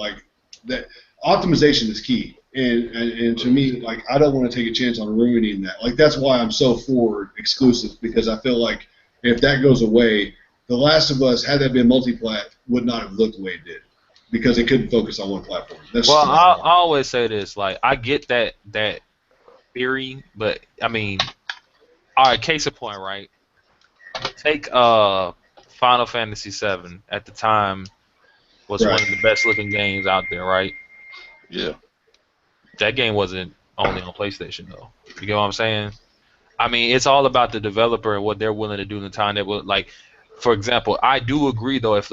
that optimization is key, and to me, like, I don't want to take a chance on ruining that. Like, that's why I'm so for exclusives, because I feel like if that goes away, The Last of Us, had that been multi-plat, would not have looked the way it did, because it couldn't focus on one platform. That's well, just I always say this. Like, I get that theory, but I mean, all right. Case in point, right? Take Final Fantasy VII at the time was one of the best looking games out there, right? yeah. That game wasn't only on PlayStation though. You get what I'm saying? I mean, it's all about the developer and what they're willing to do in the time that will. Like, for example, I do agree though. If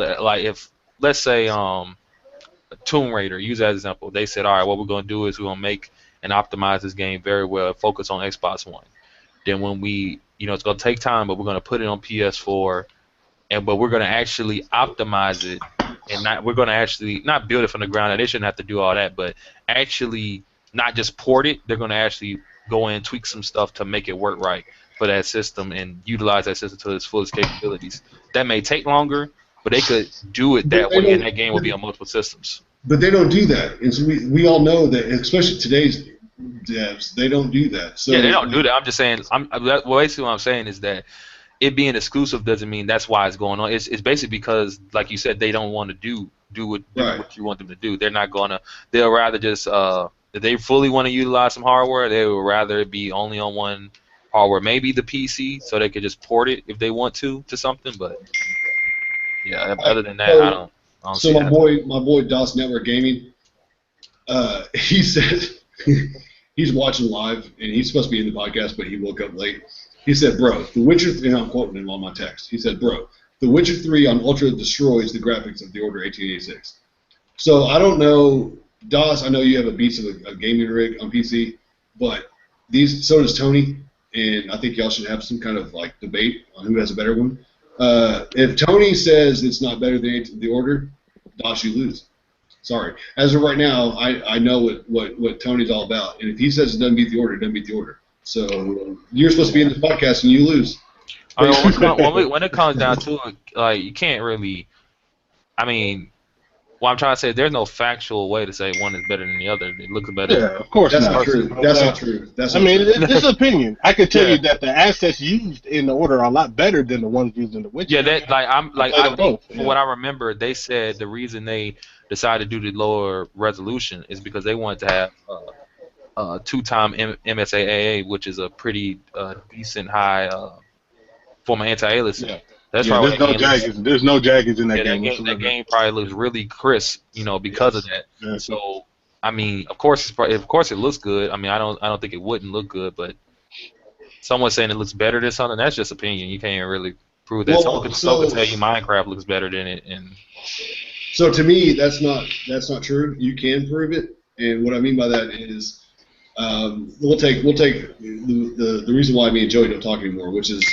let's say Tomb Raider, use that example. They said, all right, what we're gonna do is we're gonna make and optimize this game very well, focus on Xbox One. Then when we, it's going to take time, but we're going to put it on PS4, but we're going to actually optimize it, and we're going to actually not build it from the ground up. They shouldn't have to do all that, but actually not just port it. They're going to actually go in and tweak some stuff to make it work right for that system and utilize that system to its fullest capabilities. That may take longer, but they could do it that way, and that game will be on multiple systems. But they don't do that, and so we all know that, especially today's devs, they don't do that. So yeah, they don't do that. I'm just saying. Basically what I'm saying is that it being exclusive doesn't mean that's why it's going on. It's basically because, like you said, they don't want to do what you want them to do. They're not gonna. They'll rather just if they fully want to utilize some hardware, they would rather it be only on one hardware, maybe the PC, so they could just port it if they want to something. But yeah, other than that, I don't. So my boy DOS Network Gaming, he said he's watching live, and he's supposed to be in the podcast, but he woke up late. He said, "Bro, The Witcher 3." And I'm quoting him on my text. He said, "Bro, The Witcher 3 on Ultra destroys the graphics of the Order 1886." So I don't know, DOS. I know you have a beast of a gaming rig on PC, but so does Tony, and I think y'all should have some kind of like debate on who has a better one. If Tony says it's not better than the Order, DOS, you lose. Sorry. As of right now, I know what Tony's all about, and if he says it doesn't beat the Order, it doesn't beat the Order. So you're supposed to be in this podcast, and you lose. I mean, when it comes down to it, like you can't really. I mean, what I'm trying to say, there's no factual way to say one is better than the other. It looks better. Yeah, of course that's not. Not true. That's not true. That's I not mean, true. it's opinion. I can tell you that the assets used in the Order are a lot better than the ones used in the Witcher. Yeah, that I think Yeah. from what I remember, they said the reason they decided to do the lower resolution is because they wanted to have 2-time MSAA, which is a pretty decent high form of anti-aliasing. Yeah. That's Yeah, probably there's no jaggeds in that game. That game probably looks really crisp, because of that. Yeah. So, I mean, of course it looks good. I mean, I don't think it wouldn't look good, but someone saying it looks better than something, that's just opinion. You can't really prove that. Well, someone could tell you Minecraft looks better than it, and so to me, that's not true. You can prove it, and what I mean by that is, we'll take the reason why me and Joey don't talk anymore, which is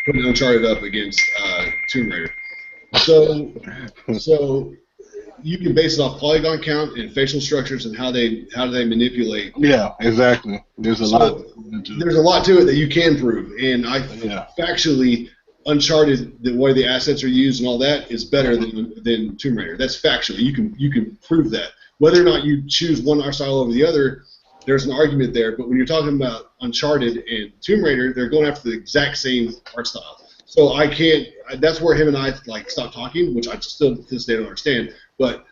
putting Uncharted up against Tomb Raider. So you can base it off polygon count and facial structures and how they manipulate. Yeah, exactly. There's a lot. There's a lot to it that you can prove, and factually, Uncharted, the way the assets are used and all that is better than Tomb Raider. That's factually. You can prove that. Whether or not you choose one art style over the other, there's an argument there. But when you're talking about Uncharted and Tomb Raider, they're going after the exact same art style. So I can't. That's where him and I stopped talking, which I still to this day don't understand. But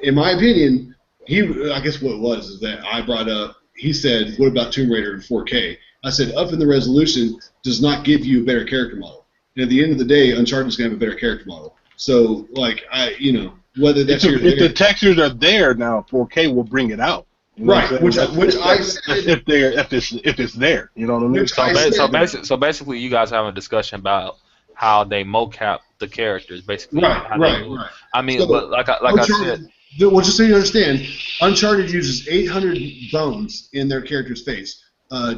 in my opinion, I guess what it was is that I brought up. He said, "What about Tomb Raider in 4K?" I said, "Up in the resolution does not give you a better character model." And at the end of the day, Uncharted is going to have a better character model. So, whether that's if the textures are there now, 4K will bring it out. You know right, which I said if it's there, you know what I mean? So basically, you guys have a discussion about how they mocap the characters, basically. Right. I mean, but like I said. Well, just so you understand, Uncharted uses 800 bones in their character's face.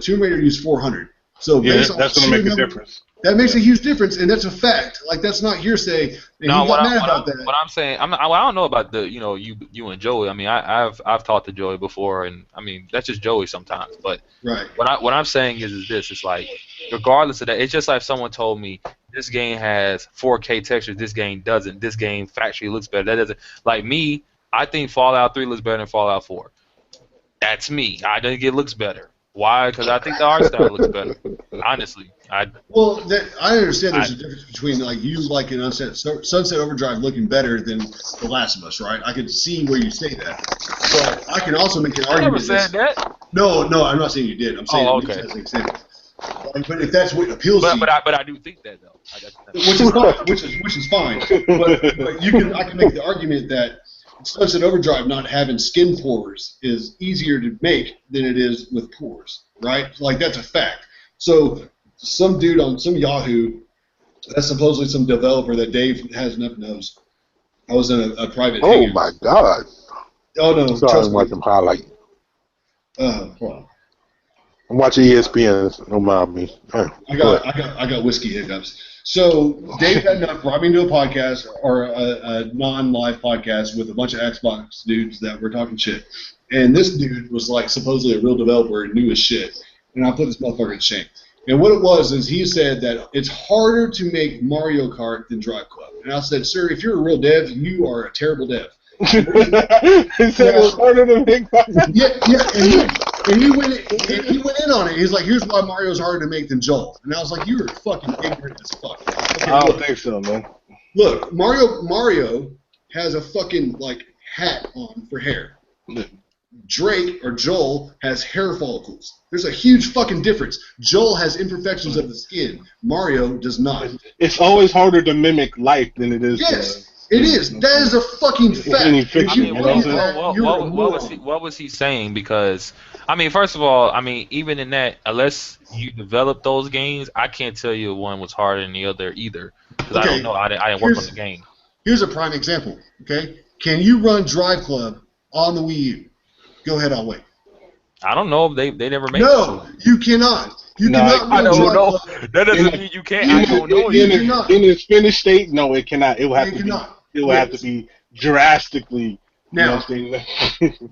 Tomb Raider used 400. So that's going to make a difference. That makes a huge difference, and that's a fact. Like, that's not hearsay. And what I'm saying, I don't know about you and Joey. I mean, I've talked to Joey before, and I mean that's just Joey sometimes. But right. What I'm saying is this: it's like, regardless of that, it's just like if someone told me this game has 4K textures, this game doesn't. This game factually looks better. That doesn't. Like me, I think Fallout 3 looks better than Fallout 4. That's me. I think it looks better. Why? Because I think the art style looks better. Honestly, I understand there's a difference between you liking Sunset Overdrive looking better than The Last of Us, right? I can see where you say that, but I can also make an argument. I never said that. No, I'm not saying you did. I'm saying okay. As an example. But if that's what appeals to you, but I do think that though. Which is fine. But I can make the argument that Sunset Overdrive not having skin pores is easier to make than it is with pores, right? Like, that's a fact. So some dude on some Yahoo, that's supposedly some developer that Dave has enough knows. I was in a private hangout. My God. Oh, no. Sorry, I'm watching highlight. Hold on. I'm watching ESPN. Don't mind me. I got whiskey hiccups. So Dave had enough brought me into a podcast or a non-live podcast with a bunch of Xbox dudes that were talking shit, and this dude was like supposedly a real developer and knew his shit, and I put this motherfucker to shame. And what it was is he said that it's harder to make Mario Kart than Drive Club, and I said, sir, if you're a real dev, you are a terrible dev. He said it was harder to make. And he went in on it. He's like, here's why Mario's harder to make than Joel. And I was like, you're fucking ignorant as fuck. Okay, I don't think so, man. Look, Mario has a fucking like hat on for hair. Drake or Joel has hair follicles. There's a huge fucking difference. Joel has imperfections of the skin. Mario does not. It's always harder to mimic life than it is. Yes. It is. That is a fucking fact. I mean, what was he saying? Because, I mean, first of all, I mean, even in that, unless you develop those games, I can't tell you one was harder than the other either. Because I don't know. I didn't work on the game. Here's a prime example, okay? Can you run Drive Club on the Wii U? Go ahead, I'll wait. I don't know. They never made it. No, you cannot. You cannot I run don't Drive know. Club. That doesn't mean you can't. I don't know. In its finished state, no, it cannot. It will have to be. It will have to be drastically. Now,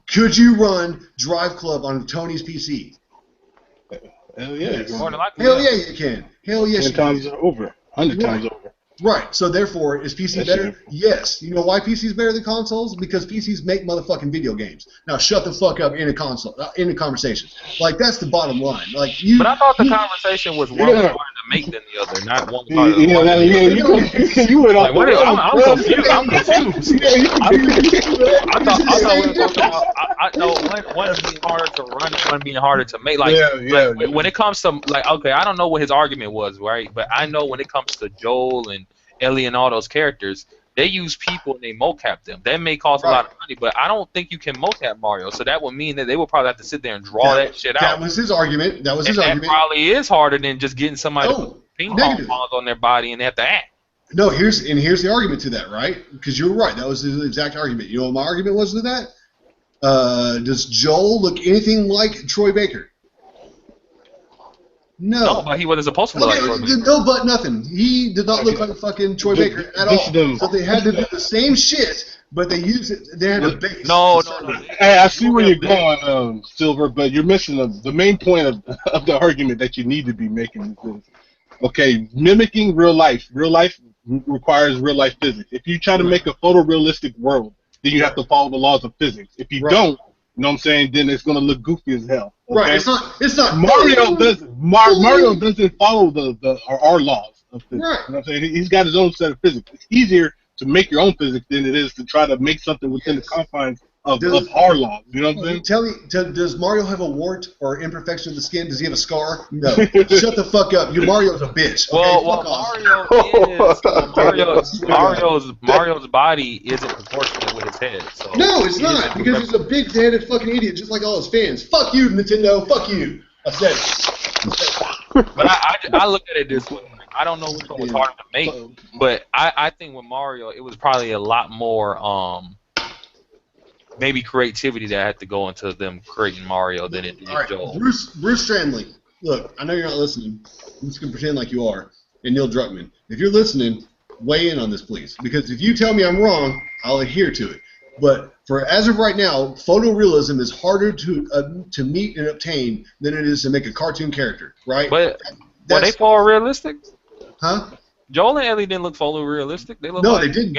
could you run Drive Club on Tony's PC? Hell yeah. Hell yeah, you can. Hell yes, 10 times over. 100 times over. Right. So therefore, is PC better? Yes. You know why PC is better than consoles? Because PCs make motherfucking video games. Now shut the fuck up in a console, in a conversation. Like that's the bottom line. Like you. But I thought the conversation was one was harder to make than the other, not one was harder. You went off. I'm confused. I'm confused. I thought we were talking about. I know one being harder to run, and one being harder to make. Like when it comes to like, okay, I don't know what his argument was, right? But I know when it comes to Joel and Ellie and all those characters, they use people and they mocap them. That may cost a lot of money, but I don't think you can mocap Mario. So that would mean that they would probably have to sit there and draw that shit out. That was his argument. That probably is harder than just getting somebody to put ping pong balls on their body and they have to act. No, here's the argument to that, right? Because you were right. That was the exact argument. You know what my argument was to that? Does Joel look anything like Troy Baker? No, but he wasn't supposed to look like Troy Baker. No, but nothing. He did not look like fucking Troy Baker at all. So they had to do the same shit, but they used it. They had a base. No. Hey, I see where you're going, Silver, but you're missing the main point of the argument that you need to be making. Okay, mimicking real life. Real life requires real life physics. If you try to make a photorealistic world, then you have to follow the laws of physics. If you don't, you know what I'm saying, then it's gonna look goofy as hell. Okay? Right. It's not. Mario doesn't follow our laws of physics. Right. You know what I'm saying? He's got his own set of physics. It's easier to make your own physics than it is to try to make something within the confines of our laws. You know what I'm saying? Does Mario have a wart or imperfection of the skin? Does he have a scar? No. Shut the fuck up. Mario's a bitch. Okay? Mario's body isn't proportionate with his head. So no, it's not, because he's a big-headed fucking idiot, just like all his fans. Fuck you, Nintendo. Fuck you. I said it. But I look at it this way. I don't know which one was harder to make, but I think with Mario, it was probably a lot more maybe creativity that had to go into them creating Mario than it did Joel. Bruce Strandley, look, I know you're not listening. I'm just going to pretend like you are. And Neil Druckmann, if you're listening, weigh in on this, please. Because if you tell me I'm wrong, I'll adhere to it. But as of right now, photorealism is harder to meet and obtain than it is to make a cartoon character, right? But were they photorealistic? Huh? Joel and Ellie didn't look photorealistic. They looked they didn't.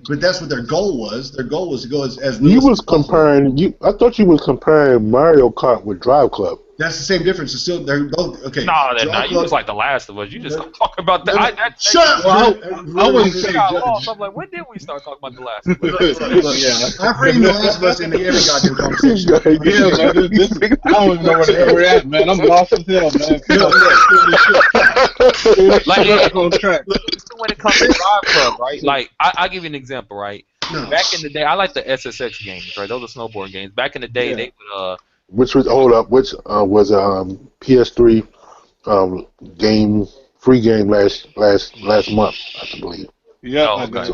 But that's what their goal was. Their goal was to go as you was comparing. I thought you was comparing Mario Kart with Drive Club. That's the same difference. It's still, they're both okay. No, they're not. You was like The Last of Us. You just talk about that. Shut up! I wouldn't say. I'm like, when did we start talking about The Last of Us? I'm bringing The Last of Us into every goddamn conversation. Man, I don't even know where we're at, man. I'm lost as hell, man. Like, when it comes to Drive Club, right? Like, I'll give you an example, right? No. Back in the day, I like the SSX games, right? Those are snowboard games. Back in the day, they would which was was PS3 free game last month, I believe. Yeah. Oh, okay.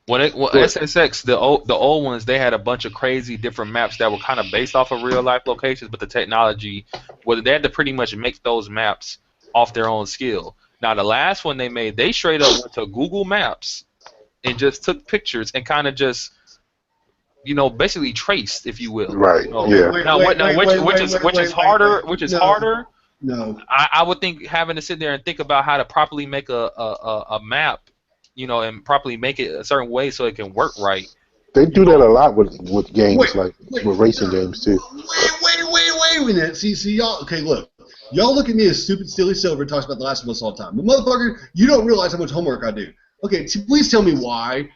SSX, the old ones, they had a bunch of crazy different maps that were kind of based off of real life locations, but the technology, well, they had to pretty much make those maps off their own skill. Now, the last one they made, they straight up went to Google Maps and just took pictures and kind of just, basically traced, if you will. Right. Yeah. Now, which is harder? Which is harder? No. I would think having to sit there and think about how to properly make a map, and properly make it a certain way so it can work right. They do that a lot with games, with racing games too. Wait a minute. See y'all. Okay, look. Y'all look at me as stupid, silly Silver talks about The Last of Us all the time. But motherfucker, you don't realize how much homework I do. Okay, please tell me why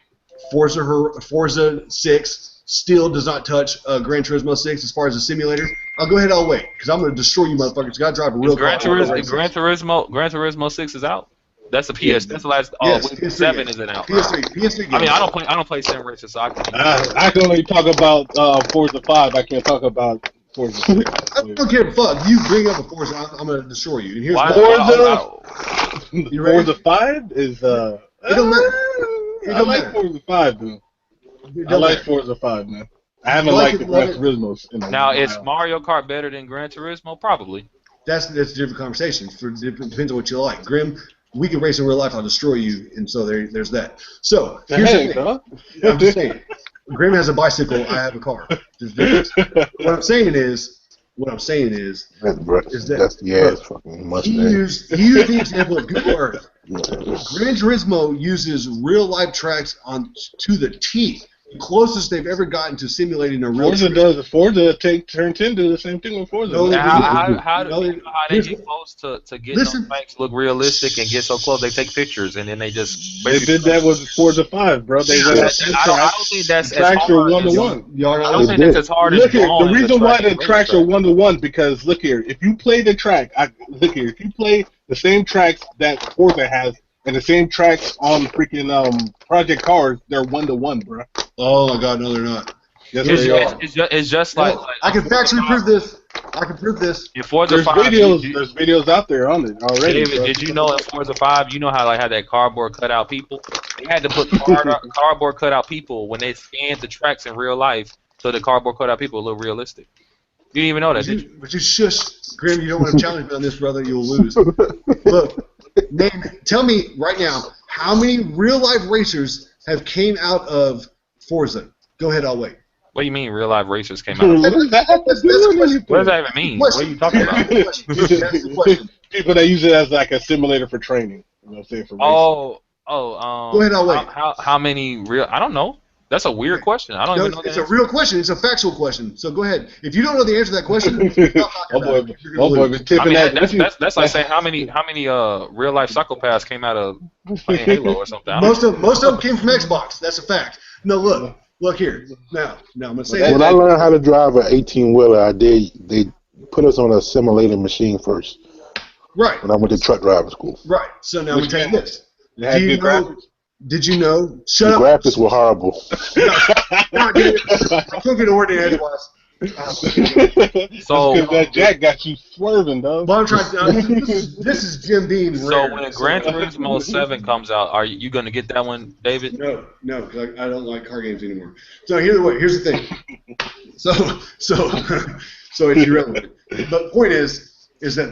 Forza 6 still does not touch Gran Turismo 6 as far as a simulator. I'll go ahead. I'll wait because I'm going to destroy you, motherfuckers. Got to drive a real car. Gran Turismo 6 is out. That's the PS. Yeah. That's the last. PS3, 7 isn't out. PS3. I mean, I don't play sim races, so I can only talk about Forza 5. I can't talk about Forza 6. I don't give a fuck. You bring up a Forza, I'm going to destroy you. And here's Forza 5 is It don't matter. I like Forza 5, dude. I like Forza 5, man. I haven't liked the Gran Turismos. Now, is Mario Kart better than Gran Turismo? Probably. That's a different conversation. Depends on what you like. Grim, we can race in real life. I'll destroy you, and so there's that. So here's the thing. I'm just saying. Grim has a bicycle. I have a car. What I'm saying is that's fucking Mustang. He used the example of Google Earth. Gran Turismo uses real life tracks to the T. The closest they've ever gotten to simulating a real. Forza Turn 10 do the same thing with Forza. How do they get close to get those tracks look realistic and get so close? They take pictures and then they just. They did that with Forza 5, bro. They went out I don't think that's tracks are 1-to-1. I don't think that's as hard as. Look here, the reason why the tracks are 1-to-1 because look here, if you play the track, if you play the same tracks that Forza has. And the same tracks on freaking Project Cars, they're 1-to-1, bro. Oh my God, no, they're not. Yes, it's just like I can factually prove this. I can prove this. In Forza there's 5, there's videos out there on it already. David, did you know in Forza 5, you know how had that cardboard cutout people? They had to put cardboard cutout people when they scanned the tracks in real life, so the cardboard cutout people look realistic. You didn't even know that, did you? But you shush, Grim. You don't want to challenge me on this, brother. You'll lose. Look. Tell me right now, how many real-life racers have came out of Forza? Go ahead, I'll wait. What do you mean real-life racers came out of Forza? What does that even mean? What are you talking about? That's the question. People that use it as like a simulator for training. You know what I'm saying? For racing. Go ahead, I'll wait. How many real? I don't know. That's a weird question. I don't even know. It's a real question. It's a factual question. So go ahead. If you don't know the answer to that question, that's like saying how many real life psychopaths came out of playing Halo or something. Most of them came from Xbox. That's a fact. No, look here. Now I'm gonna say. When I learned how to drive an 18-wheeler, they put us on a simulator machine first. Right. When I went to truck driving school. Right. So now we take this. Did you know? Shut up. The graphics were horrible. Don't get ordinary edgewise. So that Jack got you swerving, though. Well, I'm trying. This is Jim Dean. So when Gran Turismo 7 comes out, are you going to get that one, David? No, because I don't like car games anymore. So here's the thing. So it's irrelevant. But the point is that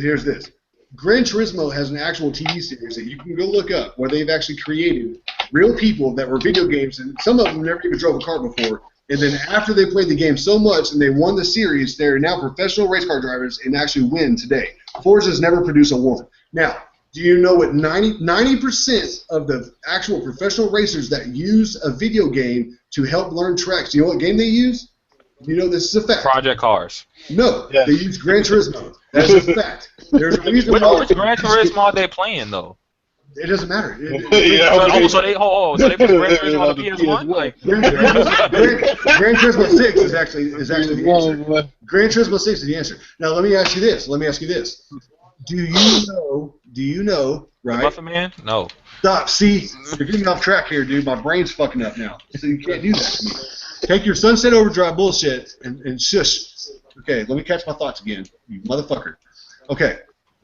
here's this. Gran Turismo has an actual TV series that you can go look up where they've actually created real people that were video games, and some of them never even drove a car before. And then after they played the game so much and they won the series, they're now professional race car drivers and actually win today. Forza's never produced a one. Now, do you know what 90% of the actual professional racers that use a video game to help learn tracks, do you know what game they use? You know this is a fact. Project Cars. No, They use Gran Turismo. That's a fact. There's a reason which Gran Turismo are they playing though? It doesn't matter. So they put Gran Turismo on the PS1? Like Gran Turismo 6 is actually the answer. Gran Turismo 6 is the answer. Now let me ask you this. Do you know? Right? Muffin Man? No. Stop. See, you're getting off track here, dude. My brain's fucking up now. So you can't do that to me. Take your Sunset Overdrive bullshit and shush. Okay, let me catch my thoughts again, you motherfucker. Okay,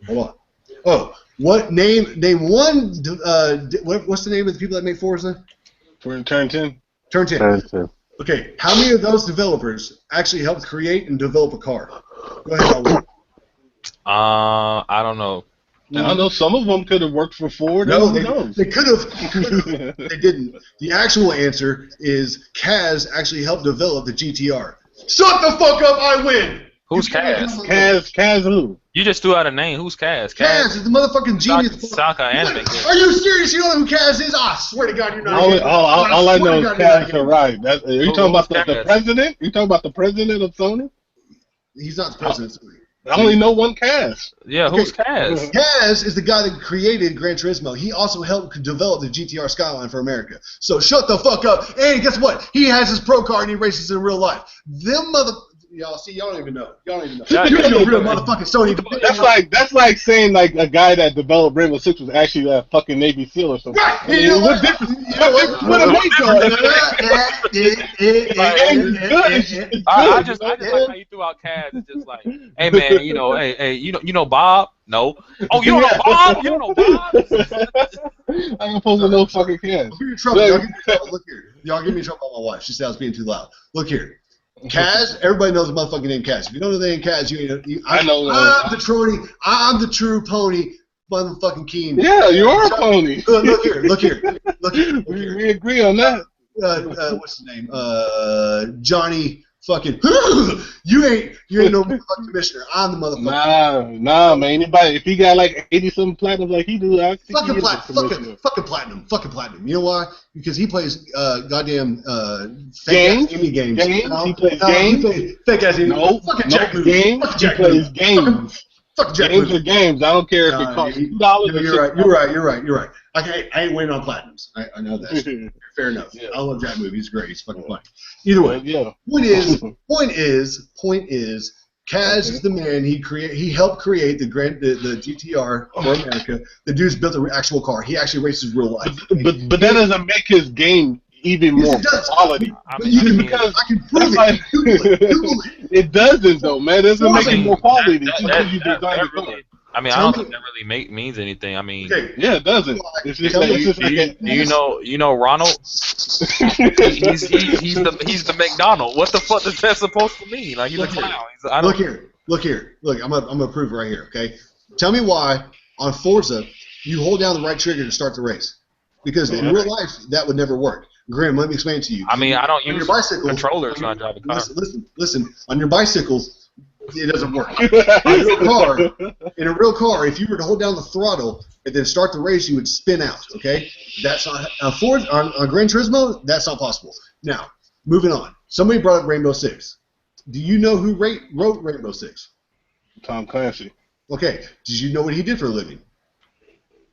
hold on. Oh, name one? What's the name of the people that make Forza? For turn 10. Turn 10. Turn 10. Okay, how many of those developers actually helped create and develop a car? Go ahead, Alwyn. I don't know. I don't know. Some of them could have worked for Ford. No, who knows? they could have. They didn't. The actual answer is Kaz actually helped develop the GTR. Shut the fuck up! I win. Who's Kaz? Kaz who? You just threw out a name. Who's Kaz? Kaz is the motherfucking genius. Saka anime. Are you serious? You don't know who Kaz is? I swear to God, you're not. All I know is Kaz Harai. Are you talking about the Kaz? president? You talking about the president of Sony? He's not the president. I only know one Kaz. Yeah, who's Kaz? Kaz is the guy that created Gran Turismo. He also helped develop the GTR Skyline for America. So shut the fuck up. And guess what? He has his pro car and he races in real life. Y'all don't even know. Y'all don't even know. Yeah, You're a real motherfucking Sony. That's like saying like a guy that developed Rainbow Six was actually a fucking Navy SEAL or something. Right. I mean, what difference? What a I just like how you threw out Kaz. It's just like, hey man, you know Bob? No. Oh, you don't know Bob? You don't know Bob? I'm supposed to know fucking Kaz. I'll give you trouble. Y'all give me trouble. Look here. Y'all give me trouble about my wife. She said I was being too loud. Look here. Kaz, everybody knows the motherfucking name Kaz. If you don't know the name Kaz, I know. I'm the true pony, motherfucking king. Yeah, you are a pony. Look here. We agree on that. What's his name? Johnny fucking. You ain't no motherfucking commissioner. I'm the motherfucker. Nah, man. Anybody, if he got like 80-something platinums like he do, I think fucking platinum. You know why? Because he plays goddamn fake ass indie games. He plays games. Fake ass indie. No, fucking Jack games. He plays games. Fuck Jack games are games. I don't care if it costs $2. You're right. I ain't waiting on platinums. I know that. Fair enough. Yeah. I love Jack movie. He's great. He's fucking funny. Either way, point is, Kaz is the man. He helped create the GTR for America. The dude's built an actual car. He actually races real life. But that doesn't make his game even more quality. I can prove it. Google it. It doesn't though, man. It doesn't make it more quality. You design the car. I mean, I don't think that really means anything. I mean, yeah, it doesn't. It's just you know Ronald? he's the McDonald. What the fuck is that supposed to mean? Like he's a clown. Look here. I'm gonna prove it right here. Okay, tell me why on Forza you hold down the right trigger to start the race, because in real life that would never work. Grim, let me explain to you. I mean, I don't use controllers when I drive a car. Listen. On your bicycles, it doesn't work. In a real car, if you were to hold down the throttle and then start the race, you would spin out. Okay, that's not on Gran Turismo. That's not possible. Now, moving on. Somebody brought up Rainbow Six. Do you know who wrote Rainbow Six? Tom Clancy. Okay. Did you know what he did for a living?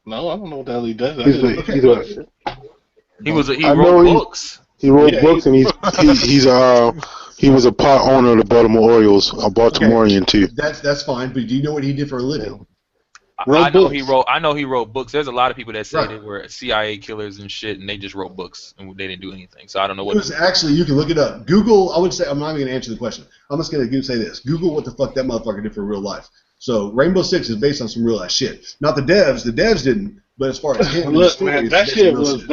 No, I don't know what the hell he does. He wrote books. He wrote books, and he was a part owner of the Baltimore Orioles, a Baltimorean too. That's fine, but do you know what he did for a living? I know he wrote books. There's a lot of people that say they were CIA killers and shit, and they just wrote books and they didn't do anything. So I don't know what. Actually, you can look it up. Google. I would say I'm not even gonna answer the question. I'm just gonna say this. Google what the fuck that motherfucker did for real life. So Rainbow Six is based on some real ass shit. Not the devs. The devs didn't. But as far as him, look, man, that shit was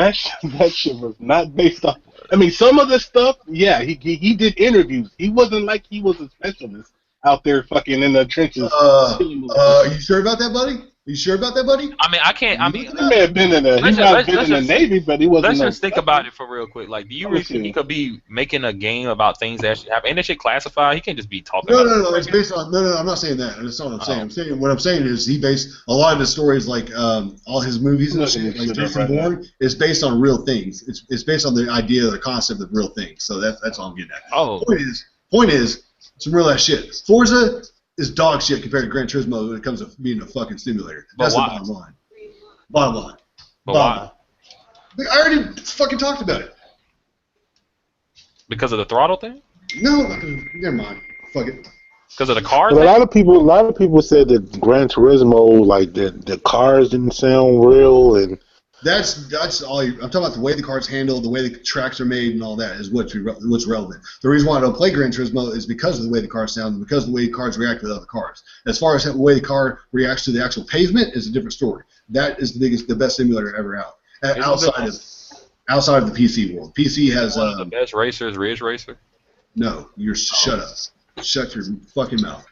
not based on. I mean, some of the stuff, yeah, he did interviews. He wasn't like he was a specialist out there fucking in the trenches. You sure about that, buddy? You sure about that, buddy? I mean, I can't. I mean, he may have been in the. He might have been in the Navy, but he wasn't. Let's just think about it for real quick. Like, do you really think he could be making a game about things that actually happen? Ain't that shit classified? He can't just be talking. No. It's based on. No. I'm not saying that. That's not what I'm saying. What I'm saying is he based a lot of his stories, like all his movies and shit, like Jason Bourne, is based on real things. It's based on the idea, the concept of real things. So that's all I'm getting at. Oh. Point is some real ass shit. Forza is dog shit compared to Gran Turismo when it comes to being a fucking simulator. That's the bottom line. Bottom line. Why? I already fucking talked about it. Because of the throttle thing? No, never mind. Fuck it. Because of the car thing? A lot of people said that Gran Turismo, like the cars didn't sound real, and that's all. I'm talking about the way the car's handled, the way the tracks are made, and all that is what's relevant. The reason why I don't play Gran Turismo is because of the way the cars sound, and because of the way the cars react with other cars. As far as the way the car reacts to the actual pavement is a different story. That is the best simulator ever out. outside of the PC world. PC has One of the best racers, Ridge Racer. no. You're shut up. Shut your fucking mouth.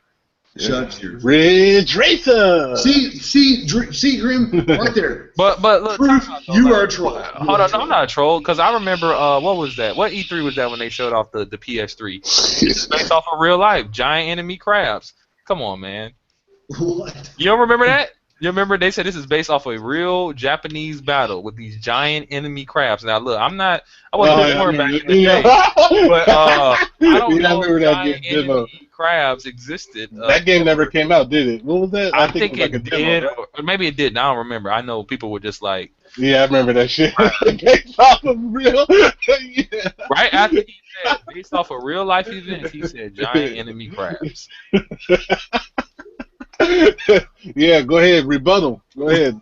Shut your Ridge Racer. See, Grim, right there. But look, Proof you are a troll. Hold on, I'm not a troll because I remember what was that? What E3 was that when they showed off the PS3? This is based off of real life, giant enemy crabs. Come on, man. What? You don't remember that? You remember they said this is based off a real Japanese battle with these giant enemy crabs. Now look, I wasn't born back in the day, but I don't know if giant enemy crabs existed. That game never came out, did it? What was that? I think it did, or maybe it didn't. I don't remember. I know people were just like, yeah, I remember that shit. Based off of real, yeah. Right after he said based off of real life events, he said giant enemy crabs. Yeah, go ahead, rebuttal. Go ahead,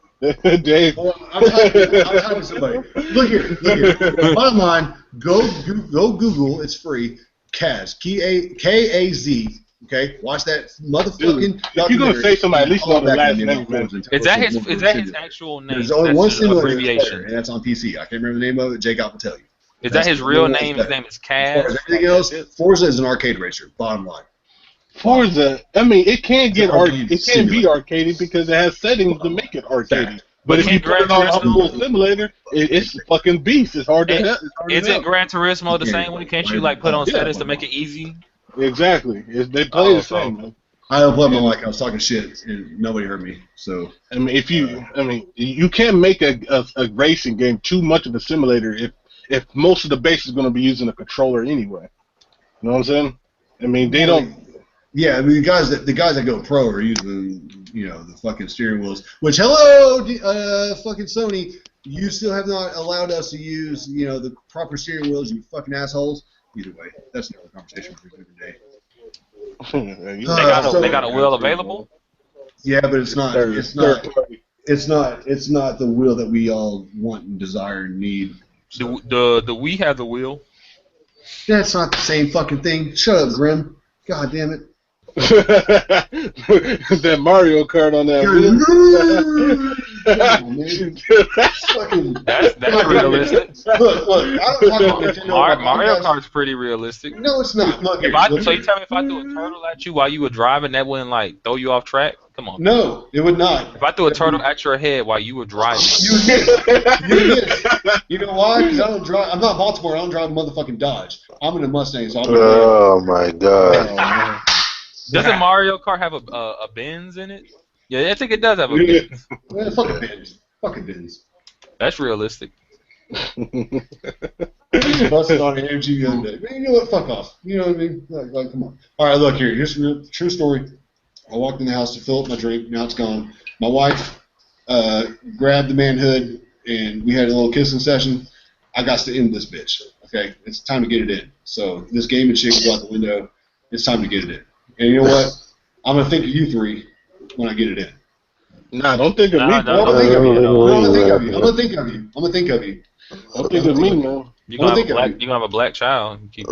Dave. I'm talking to somebody. Look here. Bottom line, go Google. It's free. Kaz, K-A-Z. Okay, watch that motherfucking. If you're gonna say somebody, at least know the last name. Is that his actual name? There's only one simulator abbreviation, and that's on PC. I can't remember the name of it. Jake will tell you. Is that his real name? His name is Kaz. As far as everything else, Forza is an arcade racer. Bottom line. Forza, I mean, it can be arcadey because it has settings to make it arcadey. But if you put it on a simulator, it's a fucking beast. It's hard to hit. Isn't Gran Turismo the same way? Can't you like put on settings to make it easy? Exactly. They play the same. I don't play my mic. I was talking shit and nobody heard me. So I mean, you can't make a racing game too much of a simulator if most of the base is going to be using a controller anyway. You know what I'm saying? I mean, they don't. Yeah, I mean the guys that go pro are using the fucking steering wheels. Which fucking Sony, you still have not allowed us to use the proper steering wheels. You fucking assholes. Either way, that's another conversation for another day. They got a wheel available. Yeah, but it's not the wheel that we all want and desire and need. So. The Wii have the wheel. That's not the same fucking thing. Shut up, Grim. God damn it. That Mario Kart on that wheel. That's realistic. Look, I don't talk about Nintendo. Mario Kart's pretty realistic. No, it's not. Look, so you tell me if I threw a turtle at you while you were driving, that wouldn't like throw you off track? Come on. No, it would not. If I threw a turtle at your head while you were driving, you miss. You know why? Because I don't drive. I'm not Baltimore. I don't drive a motherfucking Dodge. I'm in a Mustang. So I'm my god. Doesn't Mario Kart have a Benz in it? Yeah, I think it does have a Benz. Yeah, fucking Benz. Fucking Benz. That's realistic. Busted on energy the other day. Man, you know what? Fuck off. You know what I mean? Like, come on. All right, look here. Here's a true story. I walked in the house to fill up my drink. Now it's gone. My wife grabbed the manhood, and we had a little kissing session. I got to end this bitch. Okay? It's time to get it in. So this game and shit can go out the window. It's time to get it in. And you know what? I'm going to think of you three when I get it in. Nah, don't think of me. I'm going to think of you. I'm going to think of you. Don't think of me, man. You're going to have a black child. Keep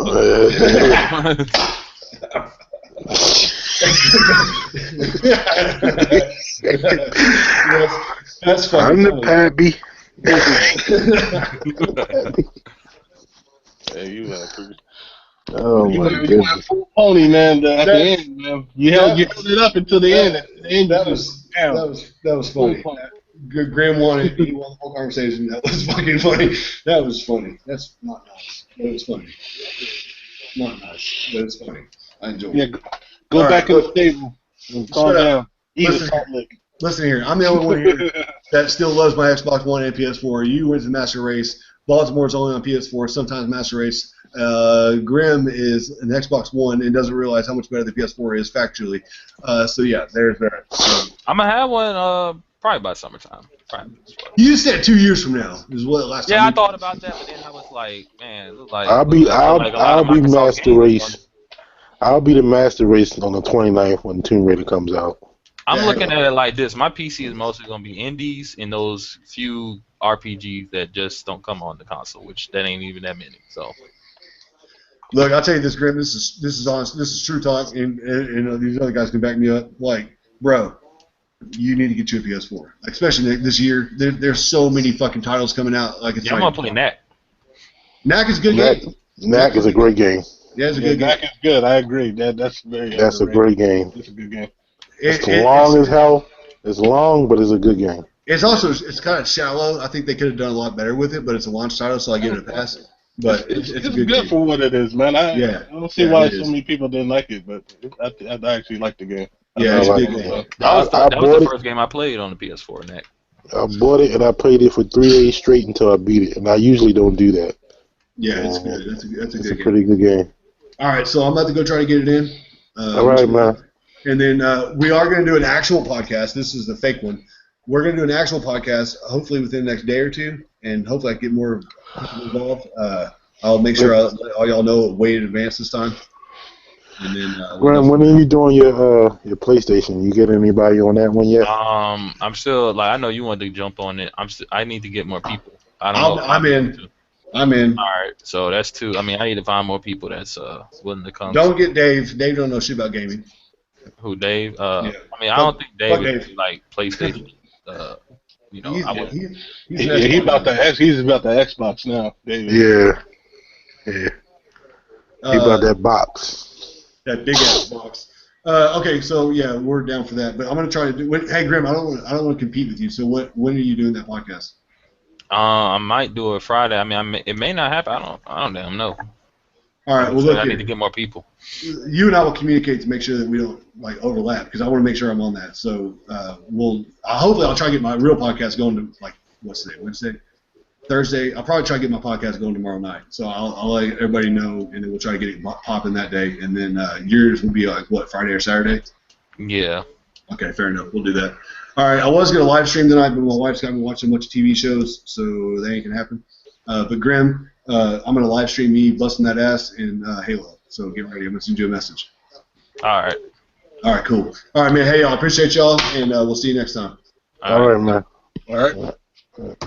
That's funny. I'm the pappy. Hey, you got to Oh my goodness! Pony man, at the end, man. You held it up until the end. That was funny. Graham won it. He won the whole conversation. That was fucking funny. That was funny. That's not nice. That was funny. Not nice, but it's funny. I enjoyed it. Go back in the stable and calm down. Listen here. I'm the only one here that still loves my Xbox One and PS4. You went to Master Race. Baltimore's only on PS4. Sometimes Master Race. Grim is an Xbox One and doesn't realize how much better the PS4 is factually. So yeah, there's that. I'm gonna have one probably by summertime. Probably. You said 2 years from now is what last time. Yeah, I thought about that, but then I was like, man, it looked like I'll be Master Race. I'll be the Master Race on the 29th when Tomb Raider comes out. I'm looking at it like this. My PC is mostly gonna be indies and those few RPGs that just don't come on the console, which that ain't even that many. So. Look, I'll tell you this, Grim. This is honest. This is true talk, and these other guys can back me up. Like, bro, you need to get you a PS4, especially this year. There's so many fucking titles coming out. Like, it's I'm gonna play that. Knack is a good Knack, game. Knack is a great game. Yeah, it's a good game. Knack is good. I agree. That's very. That's a underrated. great game. It's a good game. It's long as hell. It's long, but it's a good game. It's also it's kind of shallow. I think they could have done a lot better with it, but it's a launch title, so I give it a pass. But it's a good game. for what it is, man. I don't see why so many people didn't like it, but I actually like the game. Yeah, it's a good game. That was the first game I played on the PS4. Knack. I bought it and I played it for 3 days straight until I beat it, and I usually don't do that. Yeah, it's good. That's a good game. Pretty good game. All right, so I'm about to go try to get it in. All right, man. And then we are going to do an actual podcast. This is the fake one. We're going to do an actual podcast, hopefully within the next day or two, and hopefully I can get more people involved. I'll make sure I let all y'all know way in advance this time. And then when are you doing your PlayStation? You get anybody on that one yet? I'm still I know you wanted to jump on it. I need to get more people. I don't know. I'm in. I'm in. All right, so that's 2. I mean, I need to find more people that's willing to come. Don't get Dave. Dave don't know shit about gaming. Who, Dave? Yeah. I mean, I don't think Dave would Dave. be like PlayStation. He's about the Xbox now, David. Yeah. He about that box. That big ass box. Okay, so yeah, we're down for that. But I'm gonna try to do. Hey, Grim, I don't want to compete with you. So when are you doing that podcast? I might do it Friday. I mean, it may not happen. I don't damn know. All right. Well, look, I need to get more people. You and I will communicate to make sure that we don't overlap because I want to make sure I'm on that. So hopefully I'll try to get my real podcast going to what's today? Wednesday, Thursday. I'll probably try to get my podcast going tomorrow night. So I'll let everybody know, and then we'll try to get it popping that day. And then yours will be Friday or Saturday? Yeah. Okay, fair enough. We'll do that. All right. I was gonna live stream tonight, but my wife's got me watching a bunch of TV shows, so that ain't gonna happen. But Grim, I'm gonna live stream me busting that ass in Halo. So get ready. I'm gonna send you a message. All right. All right. Cool. All right, man. Hey, y'all. Appreciate y'all, and we'll see you next time. All right, man. All right.